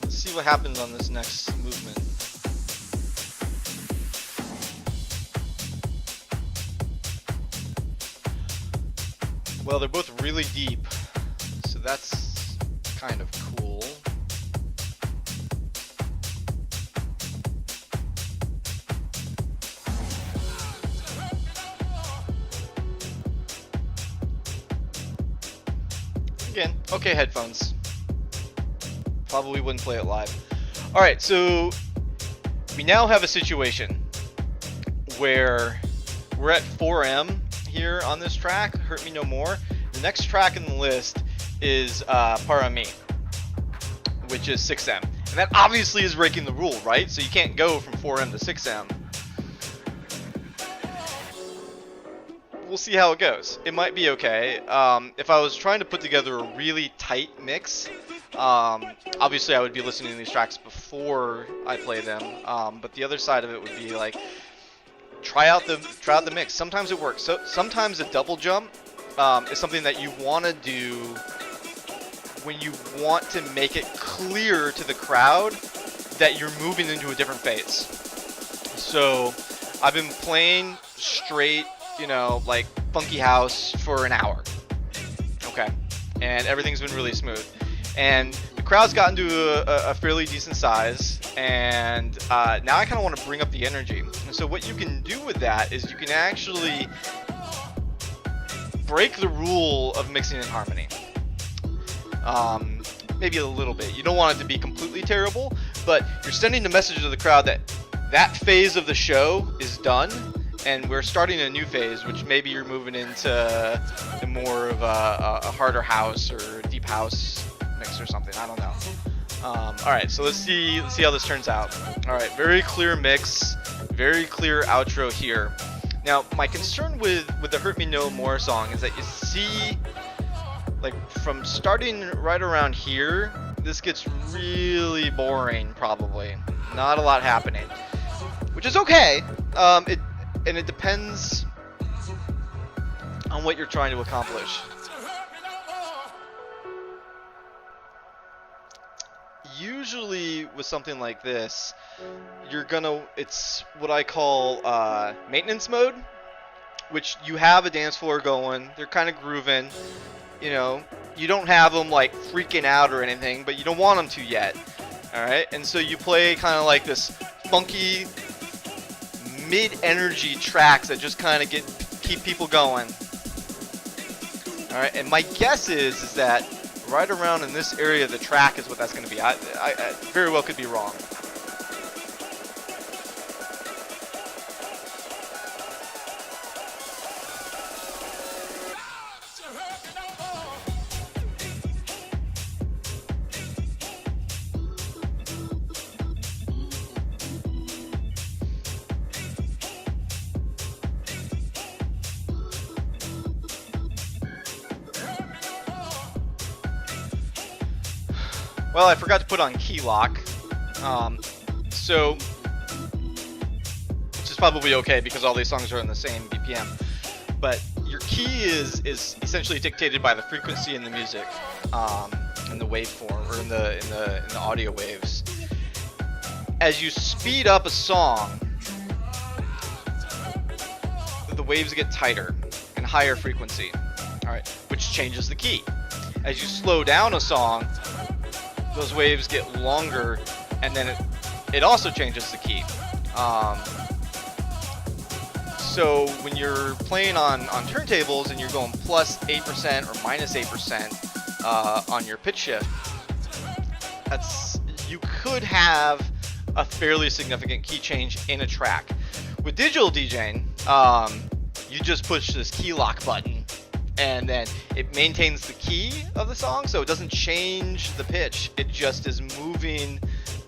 Let's see what happens on this next movement. Well, they're both really deep, so that's kind of cool. Again, okay headphones. Probably wouldn't play it live. Alright, so we now have a situation where we're at 4M here on this track, Hurt Me No More. The next track in the list is Para Mi, which is 6M. And that obviously is breaking the rule, right? So you can't go from 4M to 6M. We'll see how it goes. It might be okay. If I was trying to put together a really tight mix, obviously I would be listening to these tracks before I play them. But the other side of it would be like, try out the mix. Sometimes it works. So sometimes a double jump is something that you want to do when you want to make it clear to the crowd that you're moving into a different phase. So I've been playing straight, you know, like funky house for an hour. Okay. And everything's been really smooth. And the crowd's gotten to a fairly decent size. And now I kind of want to bring up the energy. And so what you can do with that is you can actually break the rule of mixing in harmony. Maybe a little bit. You don't want it to be completely terrible, but you're sending the message to the crowd that that phase of the show is done, and we're starting a new phase, which maybe you're moving into more of a harder house or deep house mix or something. I don't know. All right, so let's see how this turns out. All right, very clear mix, very clear outro here. Now, my concern with the Hurt Me No More song is that you see, like, from starting right around here, this gets really boring, probably. Not a lot happening, which is okay. And it depends on what you're trying to accomplish. Usually with something like this, it's what I call maintenance mode, which you have a dance floor going, they're kind of grooving, you know, you don't have them like freaking out or anything, but you don't want them to yet, alright, and so you play kind of like this funky mid-energy tracks that just kind of keep people going, alright, and my guess is that right around in this area of the track is what that's going to be. I very well could be wrong. Well, I forgot to put on key lock, so which is probably okay because all these songs are in the same BPM. But your key is essentially dictated by the frequency in the music, in the waveform or in the audio waves. As you speed up a song, the waves get tighter and higher frequency. All right, which changes the key. As you slow down a song, those waves get longer, and then it also changes the key. So when you're playing on turntables and you're going plus 8% or minus 8% on your pitch shift, you could have a fairly significant key change in a track. With digital DJing, you just push this key lock button, and then it maintains the key of the song, so it doesn't change the pitch. It just is moving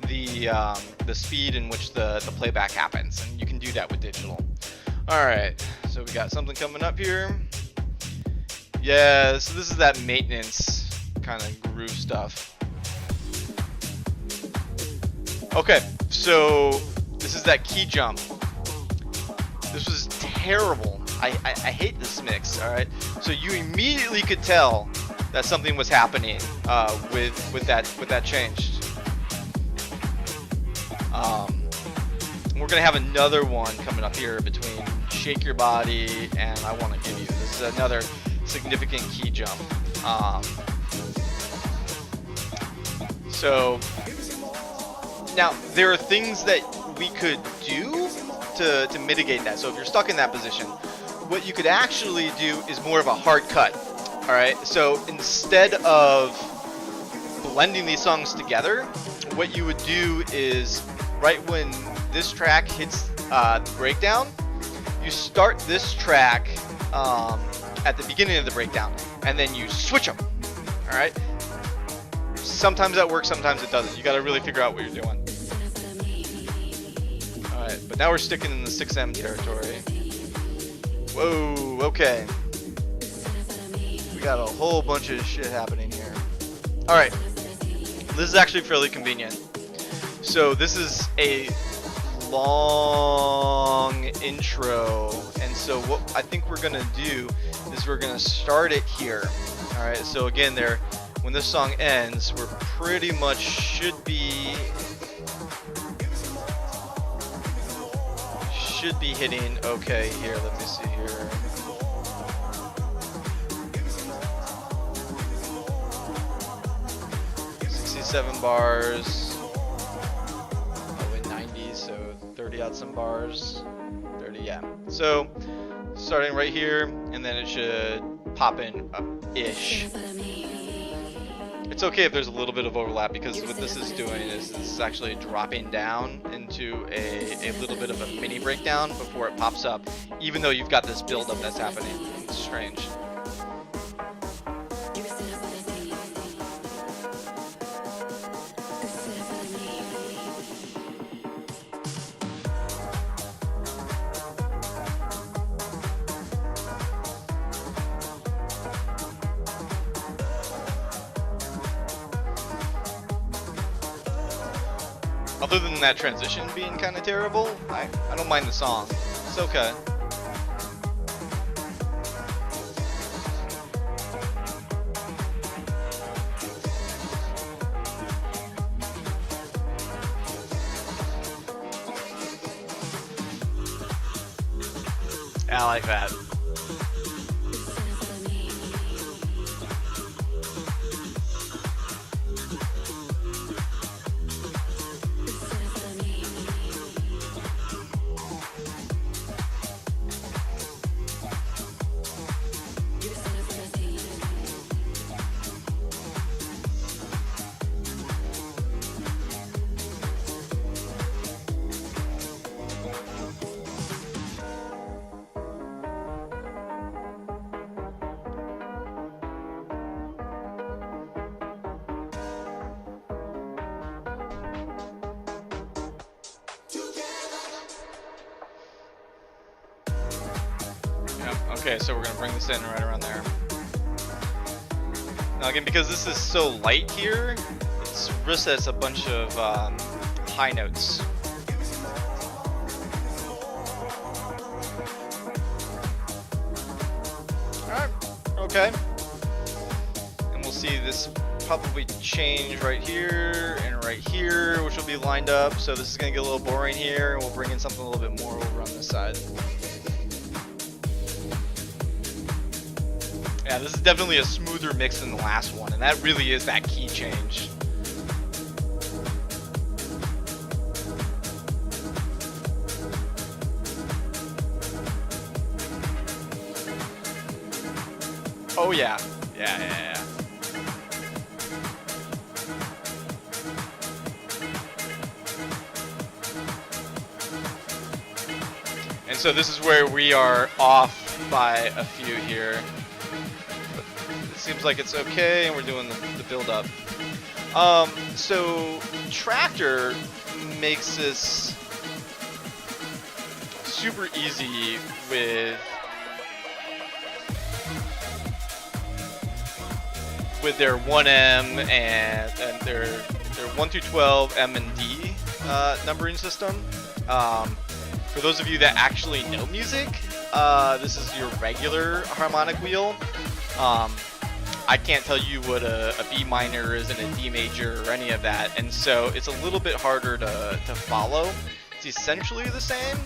the speed in which the playback happens, and you can do that with digital. All right, so we got something coming up here. Yeah, so this is that maintenance kind of groove stuff. Okay, so this is that key jump. This was terrible. I hate this mix. All right, so you immediately could tell that something was happening with that change. We're gonna have another one coming up here between Shake Your Body and I Wanna Give You. This is another significant key jump. So now there are things that we could do to mitigate that. So if you're stuck in that position, what you could actually do is more of a hard cut. All right, so instead of blending these songs together, what you would do is right when this track hits the breakdown, you start this track at the beginning of the breakdown, and then you switch them. All right, sometimes that works, sometimes it doesn't. You got to really figure out what you're doing. All right, but now we're sticking in the 6M territory. Whoa, okay. We got a whole bunch of shit happening here. All right, this is actually fairly convenient. So this is a long intro, and so what I think we're gonna do is we're gonna start it here. All right, so again, there, when this song ends, we're pretty much should be hitting okay here. Let me see here. Seven bars. Oh, in 90, so 30 out some bars. 30, yeah. So starting right here, and then it should pop in ish. It's okay if there's a little bit of overlap, because what this is doing is this is actually dropping down into a little bit of a mini breakdown before it pops up, even though you've got this buildup that's happening. It's strange. Other than that transition being kind of terrible, I don't mind the song. It's okay. I like that. Okay, so we're going to bring this in right around there. Now again, because this is so light here, it's resets a bunch of high notes. Alright, okay. And we'll see this probably change right here and right here, which will be lined up. So this is going to get a little boring here, and we'll bring in something a little bit more over on this side. Yeah, this is definitely a smoother mix than the last one, and that really is that key change. Oh yeah, yeah. And so this is where we are off by a few here. But it seems like it's okay, and we're doing the build up. So Tractor makes this super easy with their 1M and their 1 through 12 M and D numbering system. For those of you that actually know music, this is your regular harmonic wheel. I can't tell you what a B minor is and a D major or any of that, and so it's a little bit harder to follow. It's essentially the same,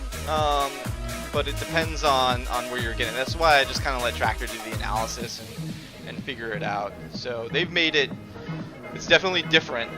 but it depends on where you're getting. That's why I just kind of let Tractor do the analysis and figure it out. So they've made it's definitely different.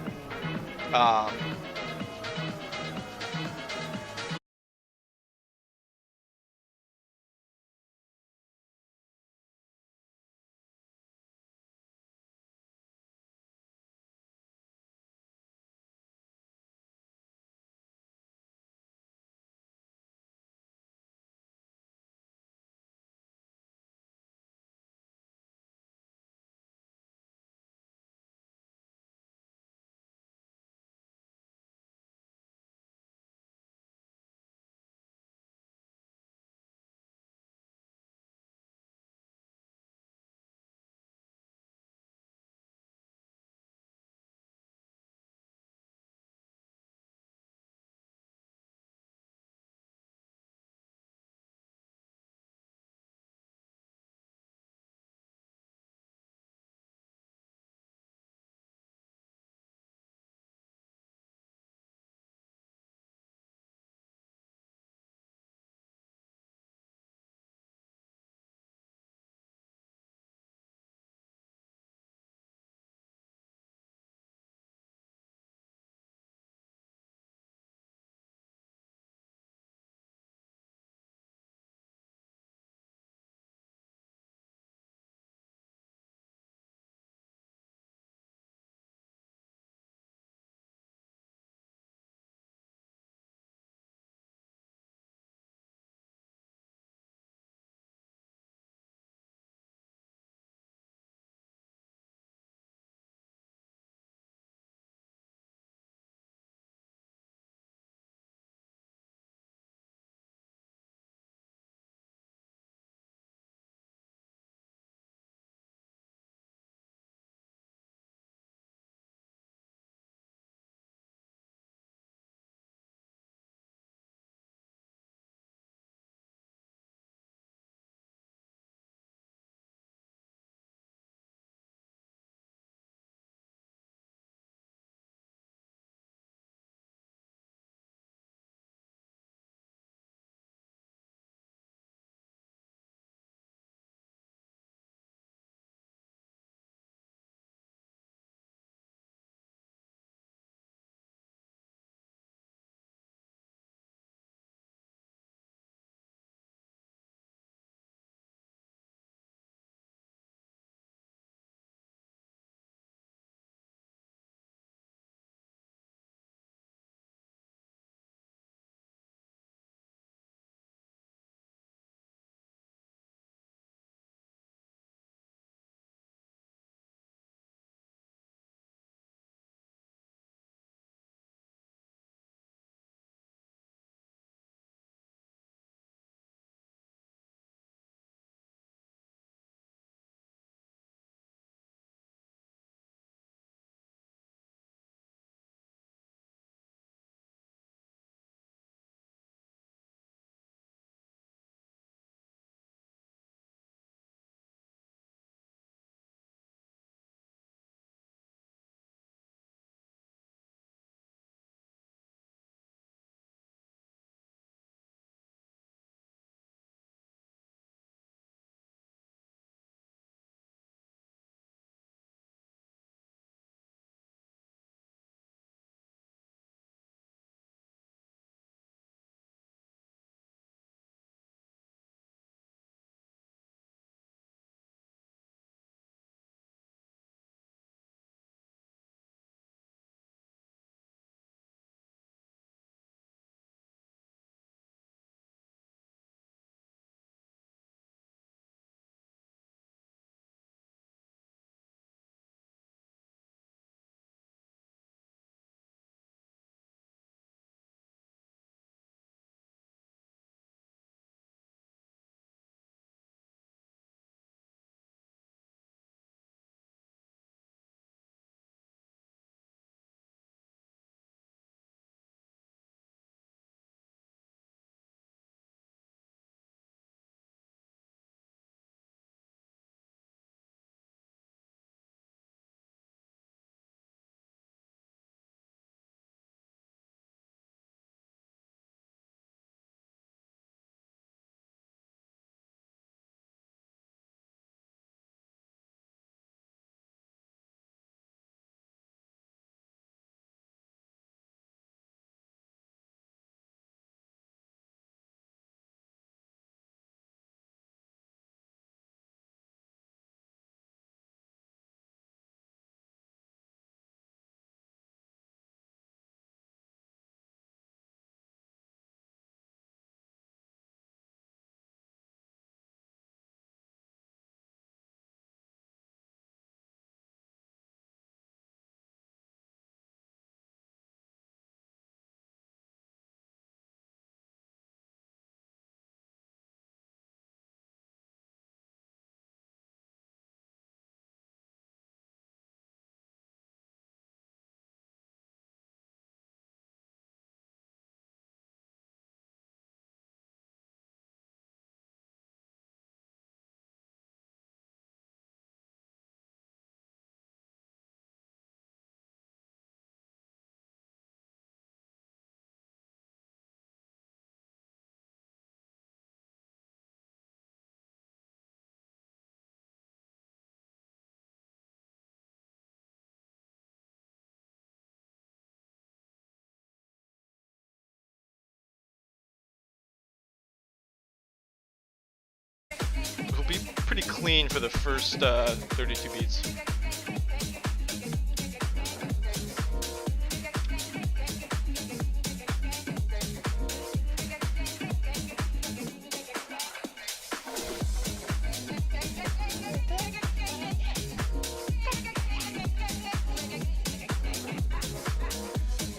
clean for the first 32 beats.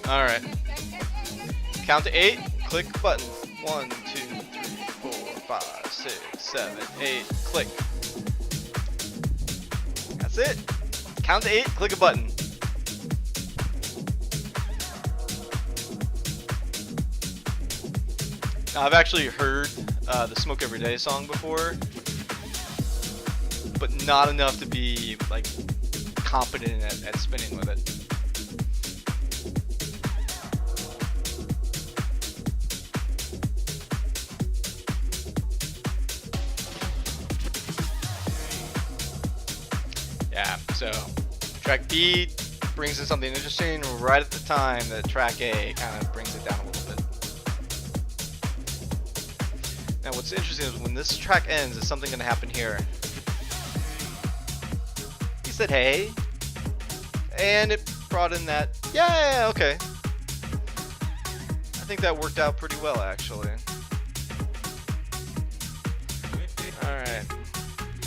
Alright. Count to 8, click button. 1, 2, 3, 4, 5, 6, 7, 8, click. That's it. Count to 8, click a button. Now, I've actually heard the Smoke Every Day song before, but not enough to be like competent at spinning with it. Yeah, so track B brings in something interesting right at the time that track A kind of brings it down a little bit. Now what's interesting is when this track ends, is something going to happen here. He said hey, and it brought in that, yeah, okay. I think that worked out pretty well actually. Alright,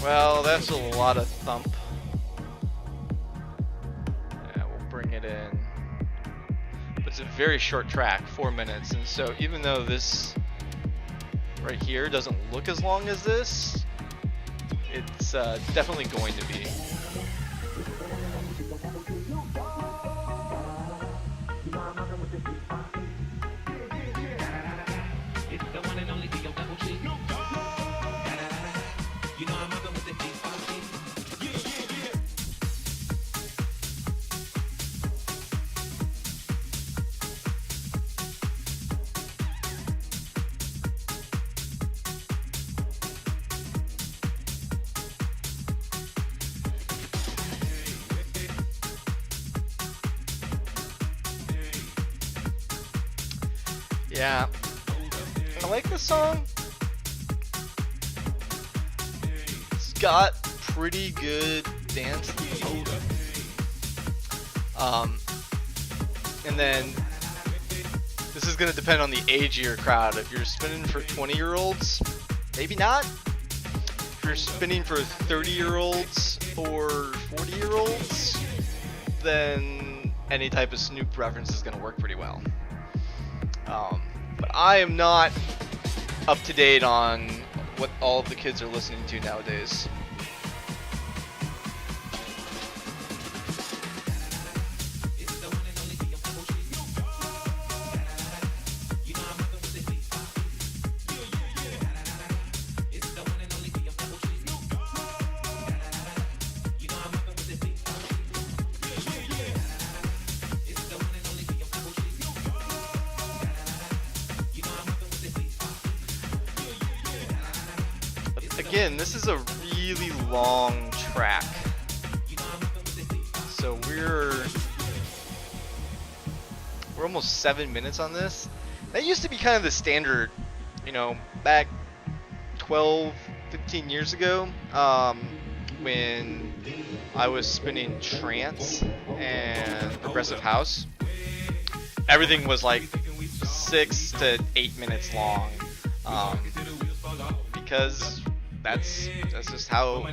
well that's a lot of thump. It in, but it's a very short track, 4 minutes, and so even though this right here doesn't look as long as this, it's definitely going to be. Yeah, I like this song. It's got pretty good dance tempo. And then this is gonna depend on the age of your crowd. If you're spinning for 20-year-olds, maybe not. If you're spinning for 30-year-olds or 40-year-olds, then any type of Snoop reference is gonna work pretty well. But I am not up to date on what all of the kids are listening to nowadays. Again, this is a really long track, so we're almost 7 minutes on this. That used to be kind of the standard, you know, back 12, 15 years ago, when I was spinning trance and progressive house. Everything was like 6 to 8 minutes long, because that's just how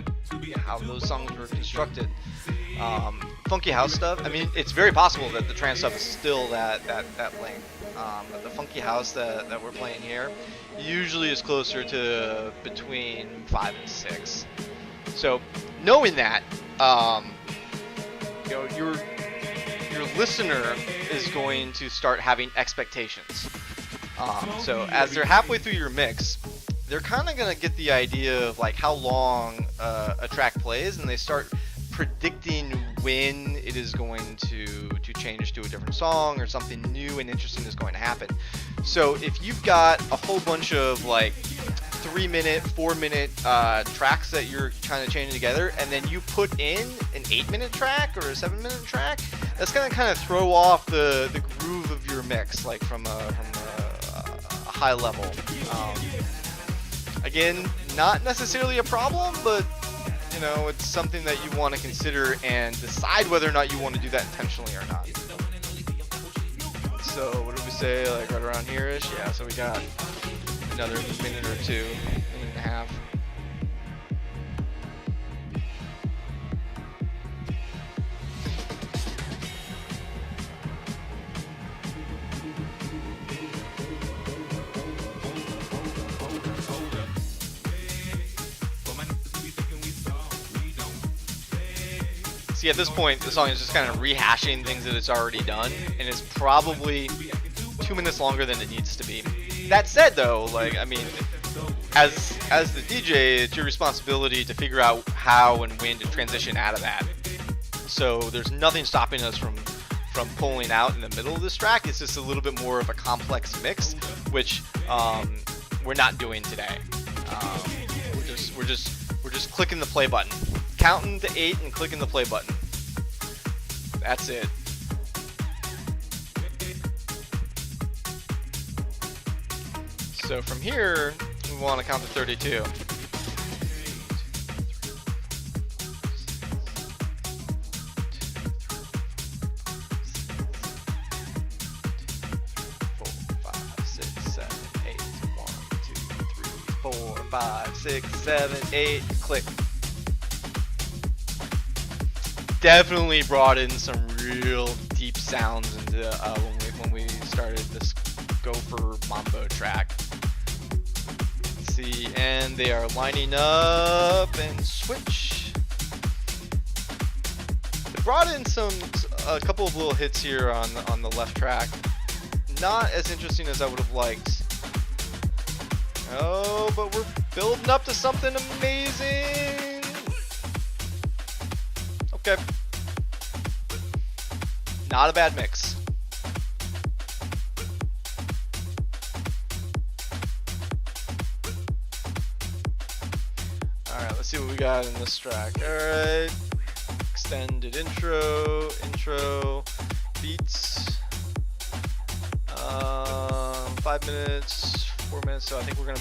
those songs were constructed. Funky house stuff, I mean, it's very possible that the trance stuff is still that length, but the funky house that we're playing here usually is closer to between 5 and 6. So knowing that, you know, your listener is going to start having expectations. So as they're halfway through your mix, they're kind of going to get the idea of like how long a track plays, and they start predicting when it is going to change to a different song or something new and interesting is going to happen. So if you've got a whole bunch of like 3-minute, 4-minute tracks that you're trying to chain together, and then you put in an 8-minute track or a 7-minute track, that's going to kind of throw off the groove of your mix, like from a high level. Again, not necessarily a problem, but you know, it's something that you want to consider and decide whether or not you want to do that intentionally or not. So what did we say, like right around here-ish? Yeah, so we got another minute or two, minute and a half. See, at this point, the song is just kind of rehashing things that it's already done, and it's probably 2 minutes longer than it needs to be. That said, though, like, I mean, as the DJ, it's your responsibility to figure out how and when to transition out of that. So there's nothing stopping us from pulling out in the middle of this track. It's just a little bit more of a complex mix, which we're not doing today. We're just clicking the play button. Counting to 8 and clicking the play button. That's it. So from here, we want to count to 32. 4, 5, 6, 7, 8, click. Definitely brought in some real deep sounds into when we started this Gopher Mambo track. Let's see, and they are lining up and switch. They brought in a couple of little hits here on the left track. Not as interesting as I would have liked. Oh, but we're building up to something amazing. Okay. Not a bad mix. Alright, let's see what we got in this track. Alright. Extended intro, beats. 5 minutes, 4 minutes, so I think we're gonna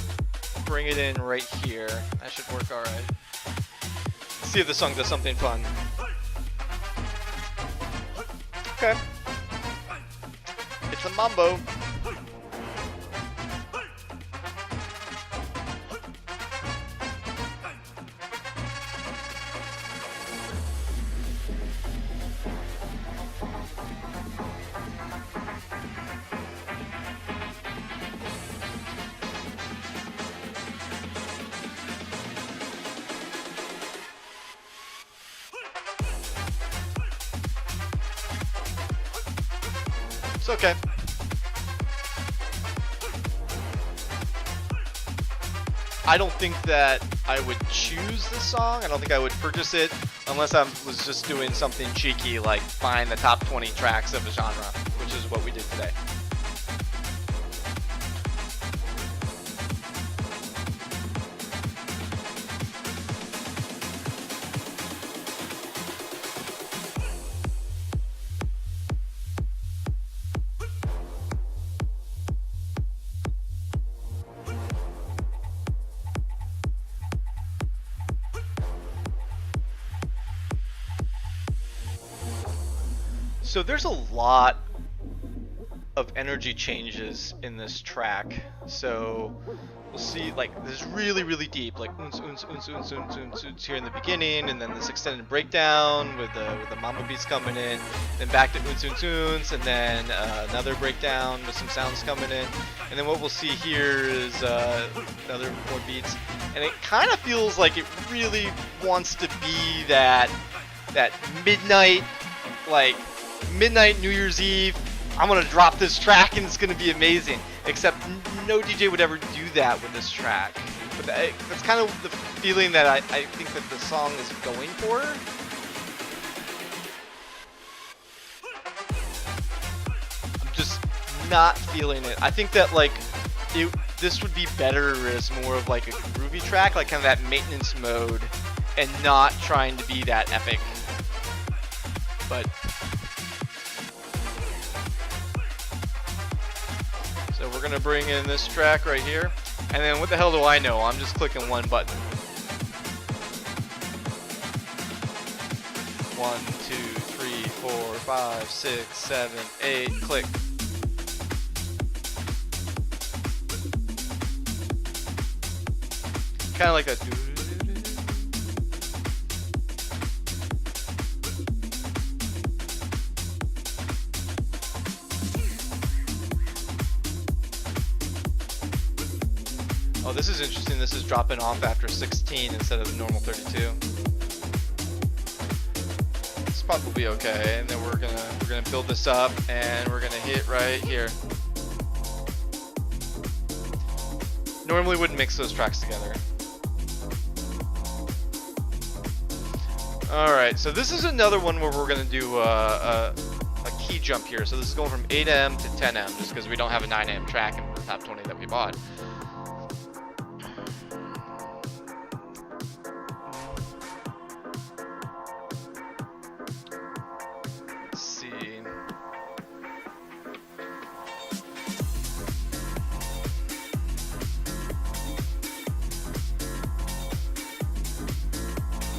bring it in right here. That should work alright. Let's see if this song does something fun. Okay. It's a mambo. It's okay. I don't think that I would choose this song. I don't think I would purchase it unless I was just doing something cheeky like find the top 20 tracks of the genre, which is what we did today. So there's a lot of energy changes in this track. So we'll see, like, this is really, really deep, like uns, here in the beginning, and then this extended breakdown with the mambo beats coming in, then back to uns, and then another breakdown with some sounds coming in, and then what we'll see here is another more beats, and it kind of feels like it really wants to be that midnight, like midnight New Year's Eve, I'm gonna drop this track and it's gonna be amazing. Except no DJ would ever do that with this track. But that's kind of the feeling that I think that the song is going for. I'm just not feeling it. I think that like this would be better as more of like a groovy track, like kind of that maintenance mode, and not trying to be that epic. But so we're gonna bring in this track right here, and then what the hell do I know? I'm just clicking one button. 1, 2, 3, 4, 5, 6, 7, 8, click. Kind of like a oh, this is interesting. This is dropping off after 16 instead of the normal 32. It's probably okay. And then we're gonna build this up, and we're gonna hit right here. Normally wouldn't mix those tracks together. All right, so this is another one where we're gonna do a key jump here. So this is going from 8M to 10M, just because we don't have a 9M track in the top 20 that we bought.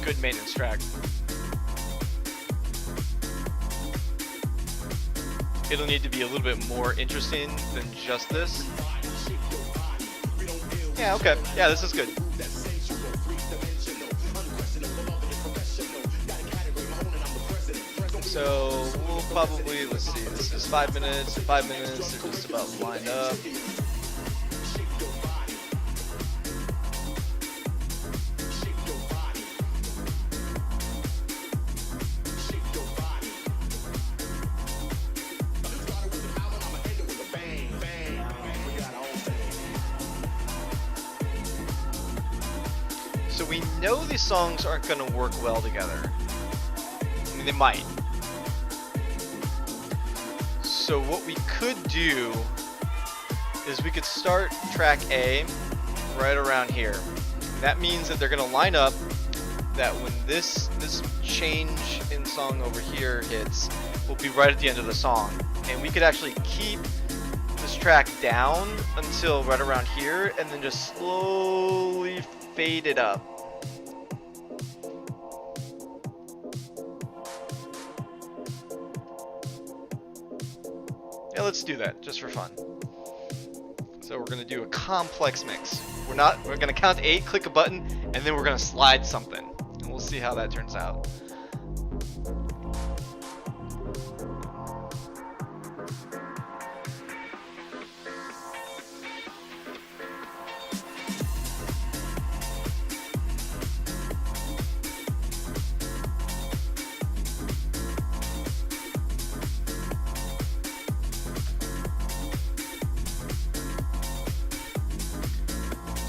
Good maintenance track. It'll need to be a little bit more interesting than just this. Yeah, okay. Yeah, this is good. So we'll probably, let's see, this is 5 minutes. 5 minutes, they're just about lined up. So we know these songs aren't going to work well together. I mean, they might. So what we could do is we could start track A right around here. That means that they're going to line up, that when this change in song over here hits, will be right at the end of the song. And we could actually keep this track down until right around here, and then just slowly fade it up. Yeah, let's do that just for fun. So we're gonna do a complex mix. We're gonna count to 8, click a button, and then we're gonna slide something, and we'll see how that turns out.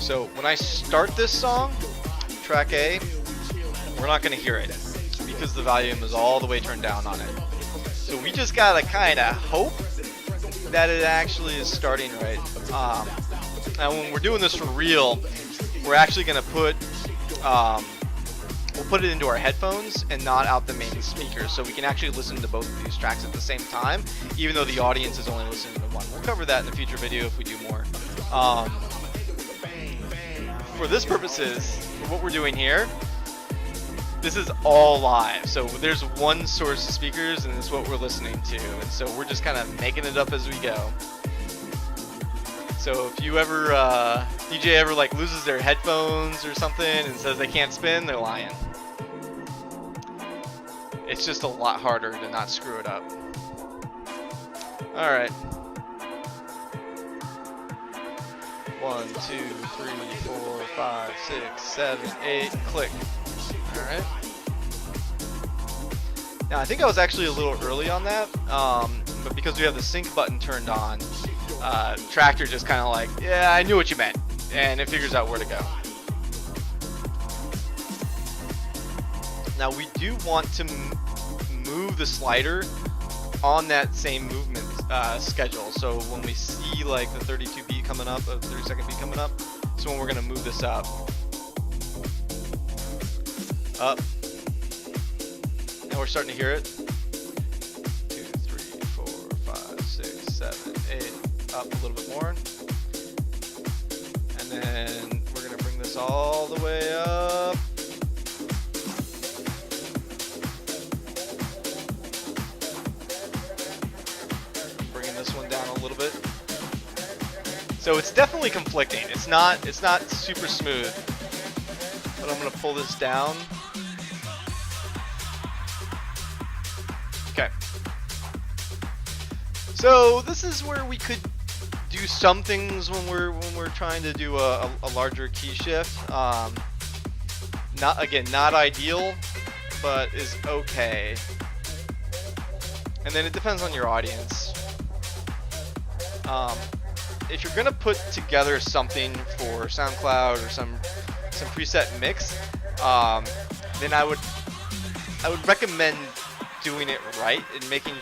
So when I start this song, track A, we're not going to hear it because the volume is all the way turned down on it. So we just got to kind of hope that it actually is starting right. And when we're doing this for real, we're actually going to put, we'll put it into our headphones and not out the main speakers, so we can actually listen to both of these tracks at the same time, even though the audience is only listening to one. We'll cover that in a future video if we do more. For this purposes, for what we're doing here, this is all live. So there's one source of speakers, and it's what we're listening to. And so we're just kind of making it up as we go. So if you ever, DJ ever like loses their headphones or something and says they can't spin, they're lying. It's just a lot harder to not screw it up. All right. 1, 2, 3, 4, 5, 6, 7, 8, click. Alright. Now I think I was actually a little early on that, but because we have the sync button turned on, Tractor just kind of like, yeah, I knew what you meant, and it figures out where to go. Now we do want to move the slider on that same movement schedule. So when we see like the 32 beat coming up, a 30-second beat coming up, so when we're gonna move this up, and we're starting to hear it. 2, 3, 4, 5, 6, 7, 8, up a little bit more, and then we're gonna bring this all the way up. So it's definitely conflicting. It's not super smooth. But I'm gonna pull this down. Okay. So this is where we could do some things when we're trying to do a larger key shift. Not ideal, but is okay. And then it depends on your audience. If you're gonna put together something for SoundCloud or some preset mix, then I would recommend doing it right and making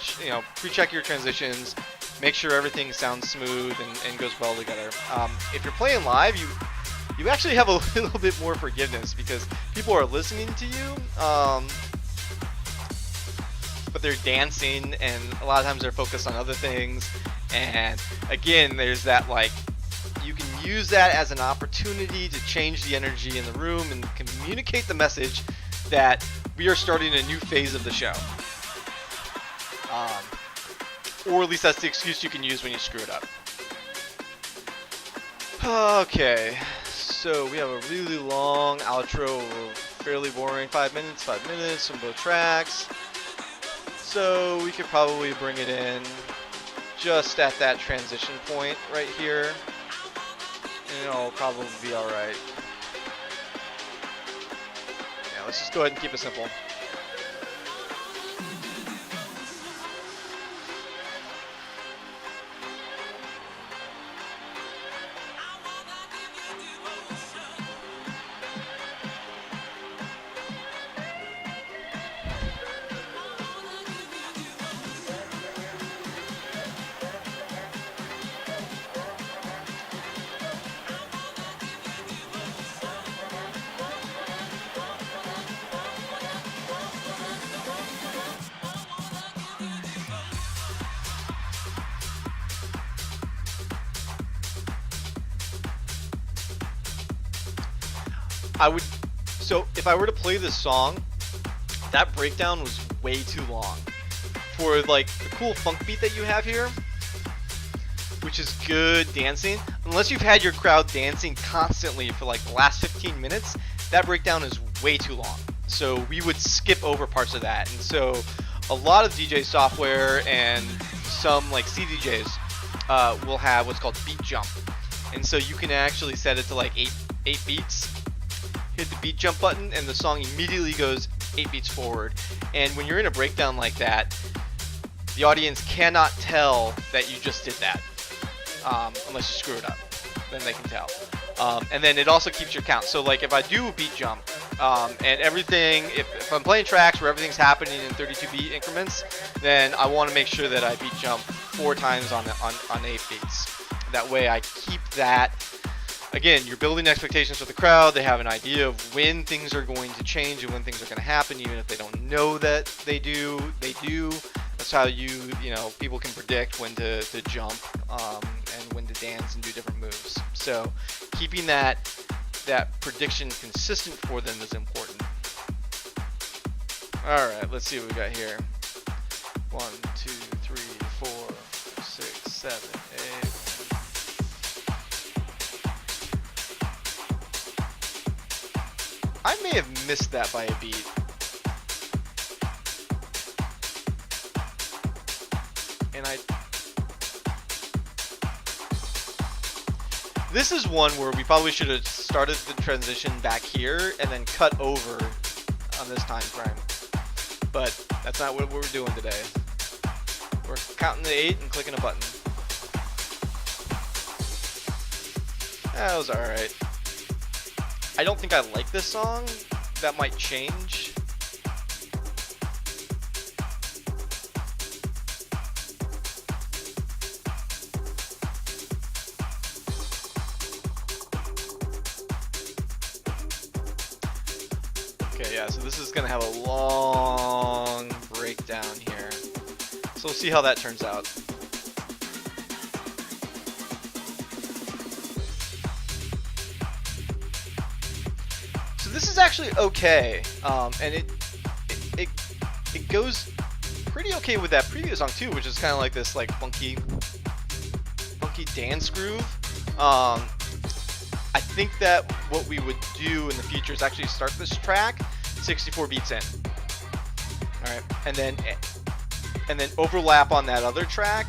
pre-check your transitions, make sure everything sounds smooth and goes well together. If you're playing live, you actually have a little bit more forgiveness because people are listening to you, but they're dancing, and a lot of times they're focused on other things. And again, there's that, like, you can use that as an opportunity to change the energy in the room and communicate the message that we are starting a new phase of the show. Or at least that's the excuse you can use when you screw it up. Okay, so we have a really long outro, fairly boring 5 minutes on both tracks. So we could probably bring it in just at that transition point right here, and it'll probably be alright. Yeah, let's just go ahead and keep it simple. So if I were to play this song, that breakdown was way too long. For like the cool funk beat that you have here, which is good dancing, unless you've had your crowd dancing constantly for like the last 15 minutes, that breakdown is way too long. So we would skip over parts of that. And so a lot of DJ software and some like CDJs will have what's called beat jump. And so you can actually set it to like 8 beats. Hit the beat jump button and the song immediately goes 8 beats forward. And when you're in a breakdown like that, the audience cannot tell that you just did that, unless you screw it up. Then they can tell. And then it also keeps your count. So like if I do a beat jump, and everything, if I'm playing tracks where everything's happening in 32 beat increments, then I want to make sure that I beat jump 4 times on 8 beats. That way I keep that. Again, you're building expectations for the crowd. They have an idea of when things are going to change and when things are going to happen, even if they don't know that they do. They do. That's how people can predict when to jump and when to dance and do different moves. So keeping that prediction consistent for them is important. All right, let's see what we got here. 1, 2, 3, 4, 6, 7, 8. I may have missed that by a beat. And this is one where we probably should have started the transition back here and then cut over on this time frame. But that's not what we're doing today. We're counting to 8 and clicking a button. That was alright. I don't think I like this song. That might change. Okay, yeah, so this is gonna have a long breakdown here. So we'll see how that turns out. This is actually okay, and it goes pretty okay with that previous song too, which is kind of like this like funky dance groove. I think that what we would do in the future is actually start this track 64 beats in. All right, and then overlap on that other track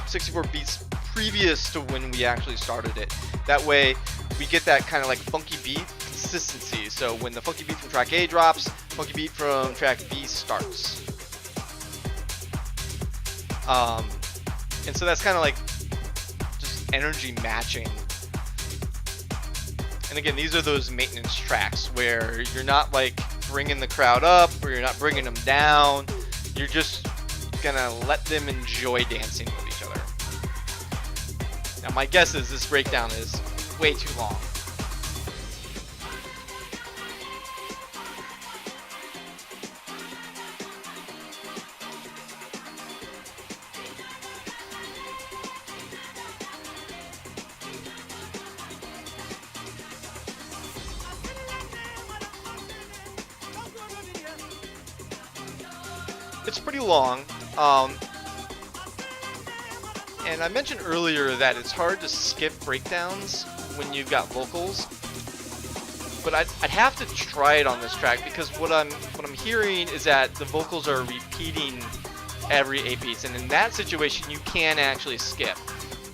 64 beats previous to when we actually started it. That way we get that kind of like funky beat consistency. So when the funky beat from track A drops, funky beat from track B starts. And so that's kind of like just energy matching. And again, these are those maintenance tracks where you're not like bringing the crowd up or you're not bringing them down. You're just gonna let them enjoy dancing with each other. Now my guess is this breakdown is way too long. It's pretty long, and I mentioned earlier that it's hard to skip breakdowns when you've got vocals, but I'd have to try it on this track because what I'm hearing is that the vocals are repeating every 8 beats, and in that situation you can actually skip.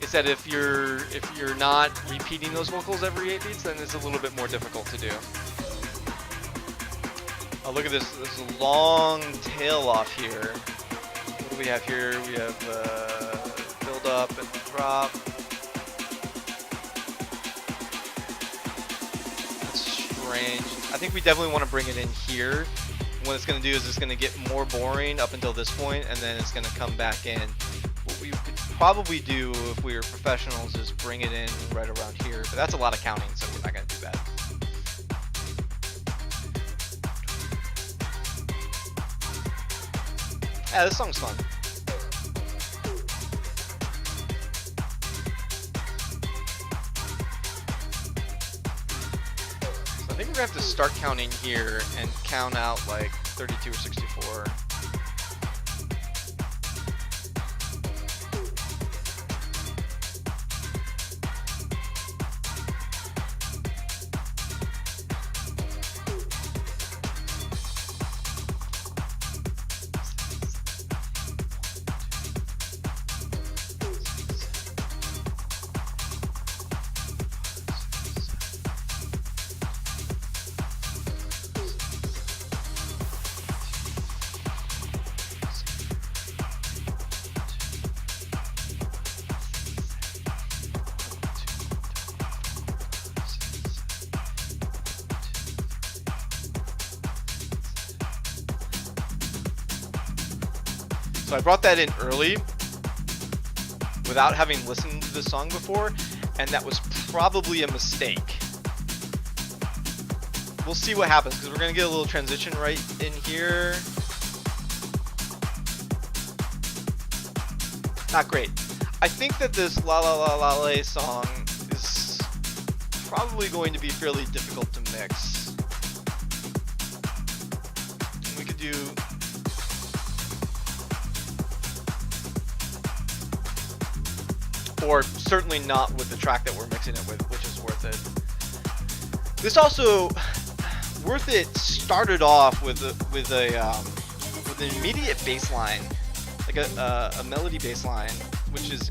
It's that if you're not repeating those vocals every 8 beats, then it's a little bit more difficult to do. Oh, look at this long tail off here. What do we have here? We have build up and drop. That's strange. I think we definitely want to bring it in here. What it's going to do is it's going to get more boring up until this point, and then it's going to come back in. What we could probably do if we were professionals is bring it in right around here, but that's a lot of counting, so we're not going to do that. Yeah, this song's fun. So I think we're gonna have to start counting here and count out like 32 or 64. So I brought that in early without having listened to the song before, and that was probably a mistake. We'll see what happens because we're going to get a little transition right in here. Not great. I think that this La La La La La song is probably going to be fairly difficult to mix. We could do... or certainly not with the track that we're mixing it with, which is Worth It. This also, Worth It started off with an immediate bass line, like a melody bass line, which is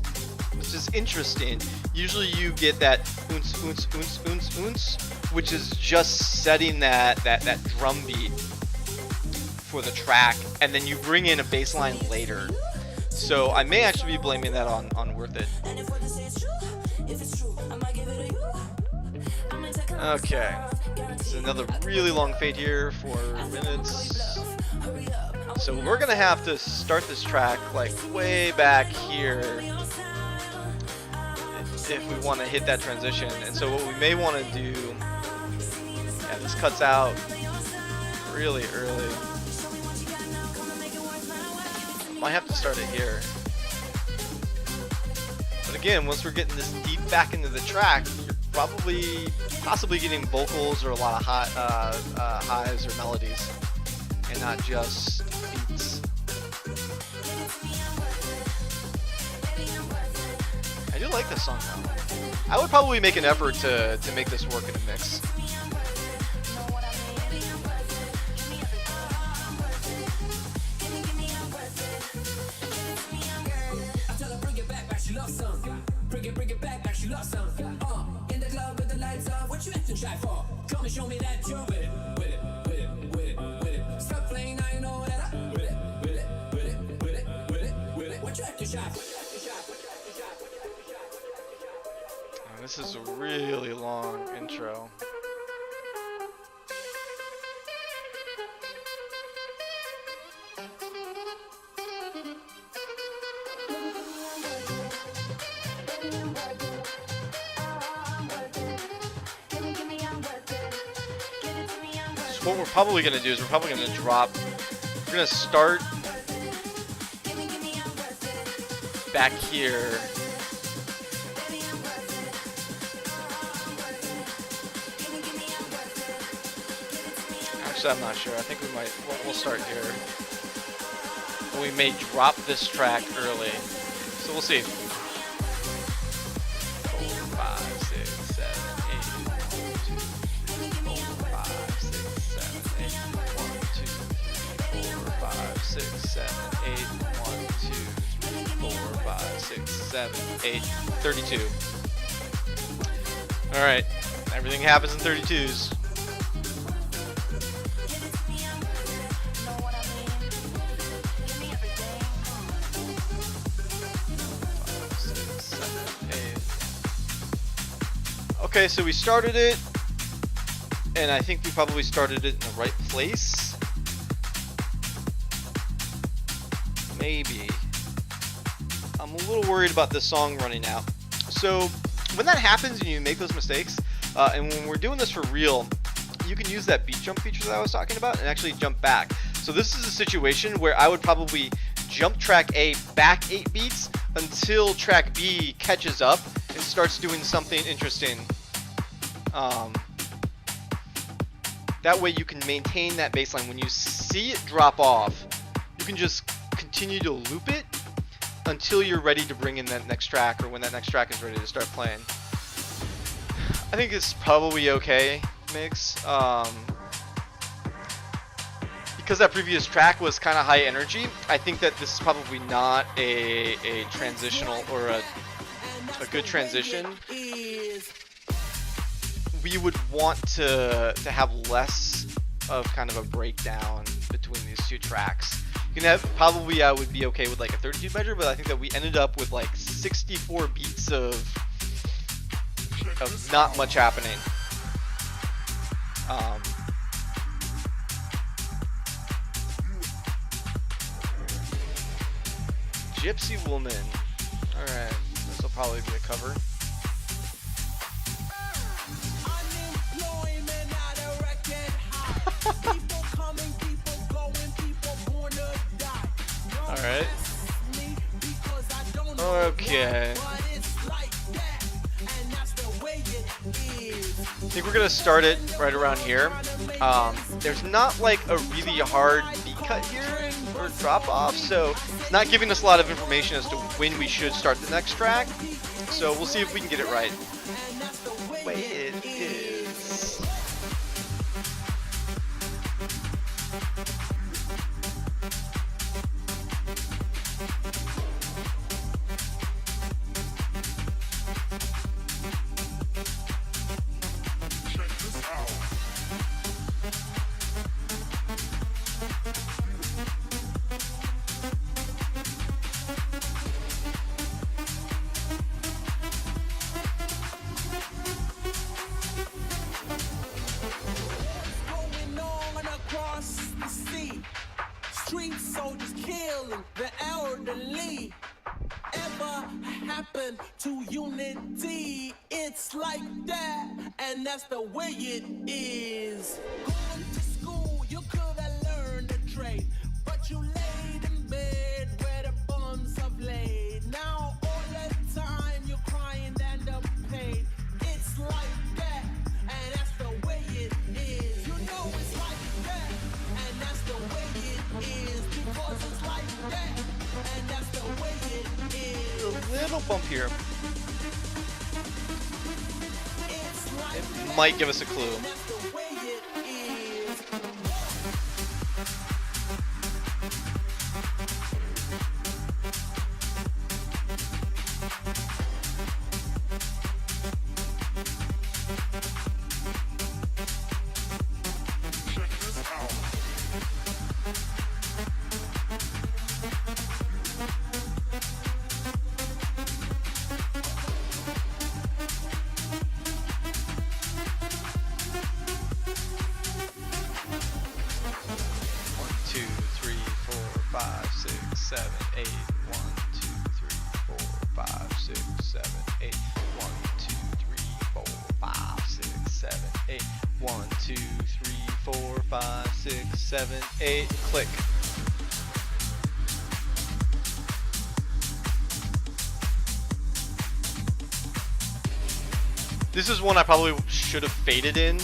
interesting. Usually you get that oons oons oons oons oons, which is just setting that drum beat for the track, and then you bring in a bass line later. So I may actually be blaming that on Worth It. Okay, this is another really long fade here, 4 minutes. So we're gonna have to start this track like way back here if we want to hit that transition. And so what we may want to do, yeah, this cuts out really early. Might have to start it here. But again, once we're getting this deep back into the track, you're possibly getting vocals or a lot of highs or melodies, and not just beats. I do really like this song though. I would probably make an effort to make this work in a mix. Come and show me that you're with it, with it, with it, with it, with it. Stop playing, now you know that I with it, with it, with it, with it, with it, with it. What you acting shy? This is a really long intro. What we're probably going to do is we're probably going to drop, we're going to start back here. Actually, I'm not sure. I think we might, we'll start here. We may drop this track early. So we'll see. 4, 5, 6, 7, 8, 1, 2, 3, 4, 5, 6, 7, 8, 1, 2, 3, 4, 5, 6, 7, 8, 1, 2, 3, 4, 5, 6, 7, 8, 32. Alright, everything happens in 32s. Okay, so we started it, and I think we probably started it in the right place. Maybe. I'm a little worried about this song running out. So when that happens and you make those mistakes, and when we're doing this for real, you can use that beat jump feature that I was talking about and actually jump back. So this is a situation where I would probably jump track A back 8 beats until track B catches up and starts doing something interesting. That way you can maintain that baseline. When you see it drop off, you can just continue to loop it until you're ready to bring in that next track, or when that next track is ready to start playing. I think it's probably okay mix. Because that previous track was kind of high energy, I think that this is probably not a transitional or a good transition. We would want to have less of kind of a breakdown between these two tracks. You can have, probably I would be okay with like a 32 measure, but I think that we ended up with like 64 beats of not much happening. Gypsy Woman. Alright, this will probably be a cover. Alright. Okay. I think we're gonna start it right around here. There's not like a really hard beat cut here or drop off, so it's not giving us a lot of information as to when we should start the next track. So we'll see if we can get it right. Way it is. Street soldiers killing the elderly. Ever happen to unity? It's like that, and that's the way it is. Going to school, you could have learned a trade, but you laid in bed where the bums have laid. Now all the time you're crying and the pain. It's like that, and that's the way it is. You know it's like that, and that's the way it is. Because it's like that, and that's the way it is. A little bump here. might give us a clue. Seven, eight, click. This is one I probably should have faded in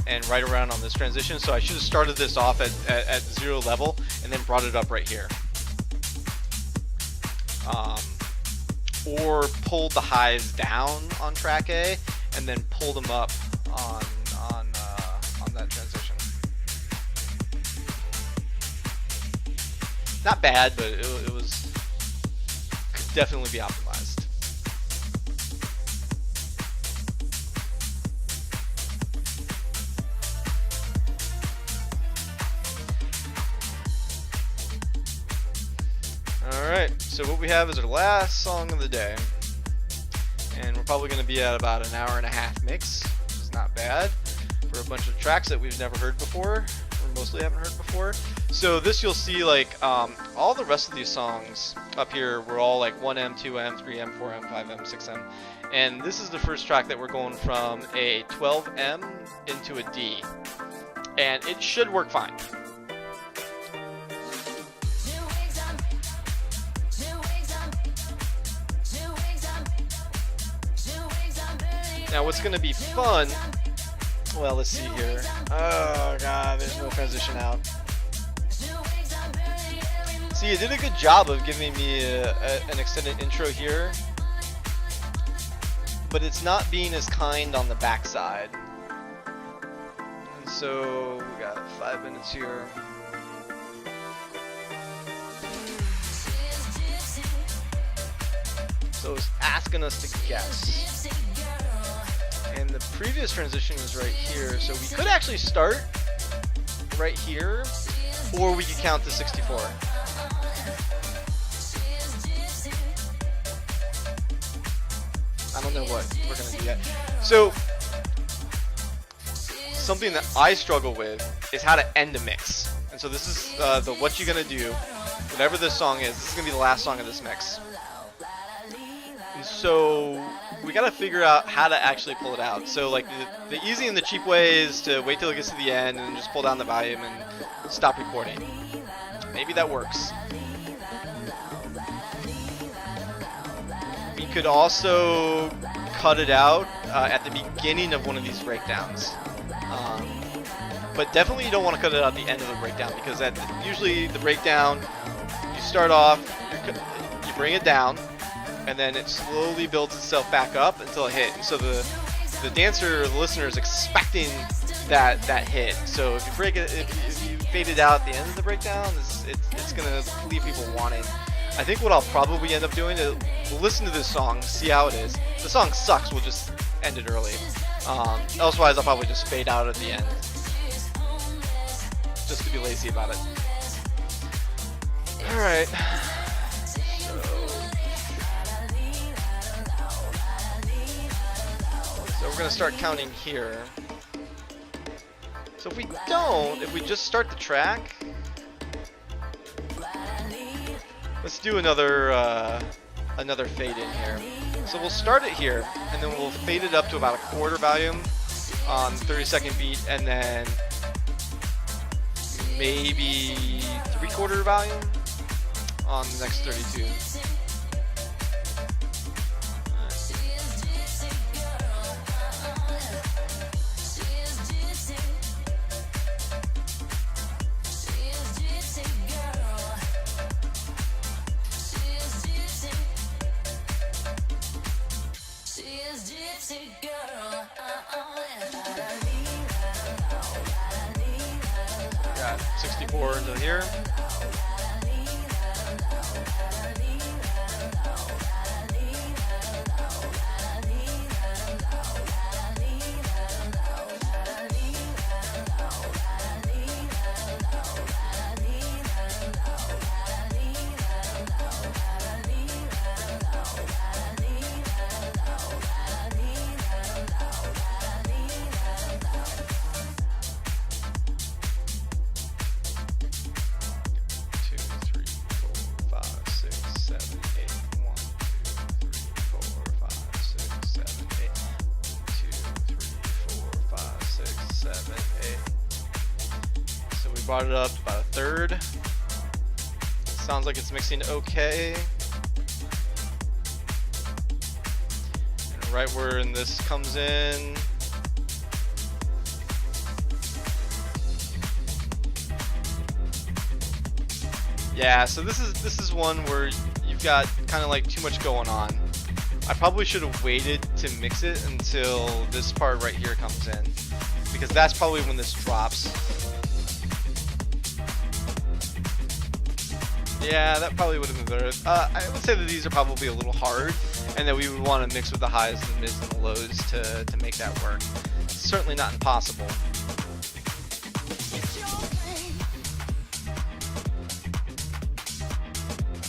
and right around on this transition, so I should have started this off at 0 level and then brought it up right here. Or pulled the highs down on track A and then pulled them up on that transition. Not bad, but it was could definitely be optimized. Alright, so what we have is our last song of the day. And we're probably going to be at about an hour and a half mix, which is not bad for a bunch of tracks that we've never heard before, or mostly haven't heard before. So this you'll see like all the rest of these songs up here were all like 1M, 2M, 3M, 4M, 5M, 6M. And this is the first track that we're going from a 12M into a D. And it should work fine. Now what's going to be fun, well, let's see here. Oh god, there's no transition out. See, it did a good job of giving me an extended intro here, but it's not being as kind on the backside. And so we got 5 minutes here. So it's asking us to guess. And the previous transition was right here, so we could actually start right here, or we could count to 64. I don't know what we're going to do yet. So, something that I struggle with is how to end a mix. And so this is the what you're going to do, whatever this song is, this is going to be the last song of this mix. And so, we got to figure out how to actually pull it out. So like the easy and the cheap way is to wait till it gets to the end and just pull down the volume and stop recording. Maybe that works. We could also cut it out at the beginning of one of these breakdowns. But definitely you don't want to cut it out at the end of the breakdown, because usually the breakdown, you start off, you bring it down, and then it slowly builds itself back up until it hit. And so the dancer, the listener, is expecting that hit. So if you break it, if you fade it out at the end of the breakdown, it's gonna leave people wanting. I think what I'll probably end up doing is we'll listen to this song, see how it is. If the song sucks, we'll just end it early. Elsewise, I'll probably just fade out at the end, just to be lazy about it. All right. So we're going to start counting here. So if we just start the track, let's do another fade in here. So we'll start it here, and then we'll fade it up to about a quarter volume on the 30-second beat, and then maybe 3/4 volume on the next 32. 64 into here. Brought it up about a third. Sounds like it's mixing okay. And right where this comes in. Yeah, so this is one where you've got kind of like too much going on. I probably should have waited to mix it until this part right here comes in, because that's probably when this drops. Yeah, that probably would have been better. I would say that these are probably a little hard, and that we would want to mix with the highs, the mids, and the lows to make that work. It's certainly not impossible.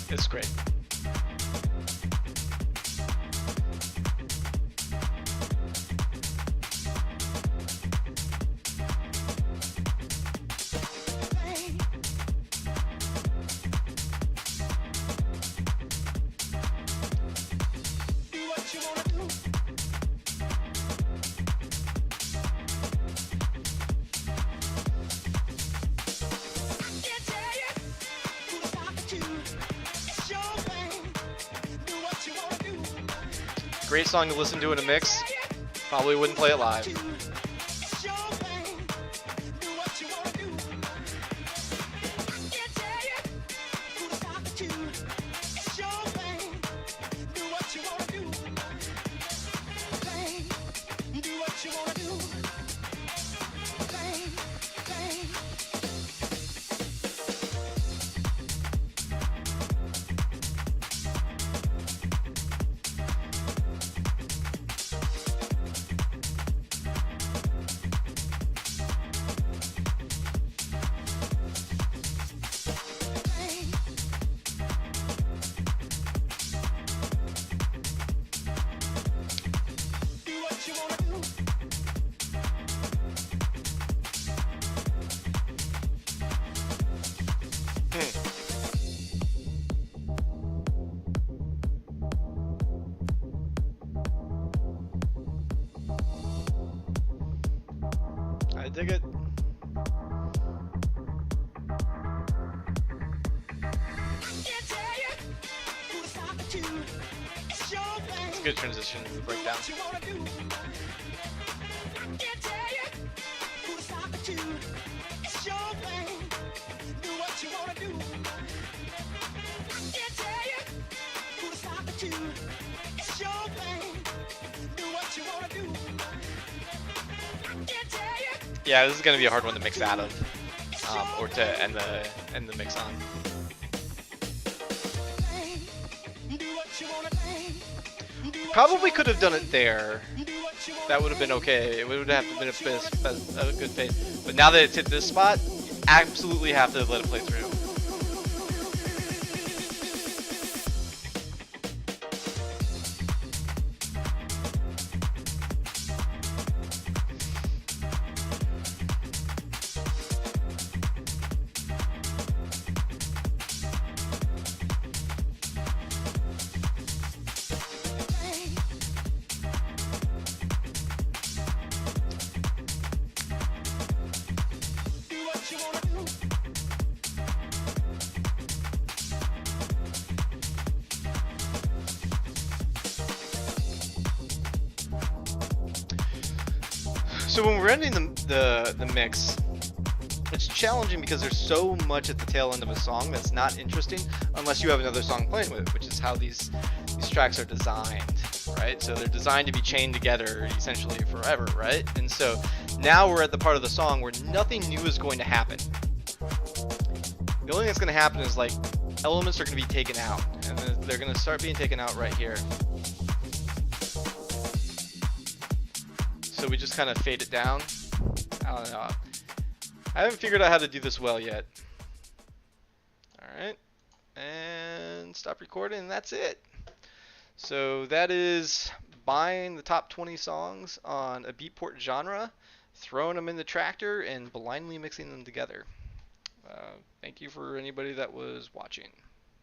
It's great. Great song to listen to in a mix. Probably wouldn't play it live. I dig it. It's a good transition to the breakdown. Yeah, this is gonna be a hard one to mix out of, or to end the mix on. Probably could have done it there. That would have been okay. It would have been a good pace. But now that it's hit this spot, you absolutely have to let it play through. So when we're ending the mix, it's challenging because there's so much at the tail end of a song that's not interesting unless you have another song playing with it, which is how these tracks are designed, right? So they're designed to be chained together essentially forever, right? And so now we're at the part of the song where nothing new is going to happen, the only thing that's going to happen is like elements are going to be taken out, and then they're going to start being taken out right here. So we just kind of fade it down. I don't know. I haven't figured out how to do this well yet. Alright. And stop recording, and that's it. So that is buying the top 20 songs on a Beatport genre, throwing them in the tractor, and blindly mixing them together. Thank you for anybody that was watching.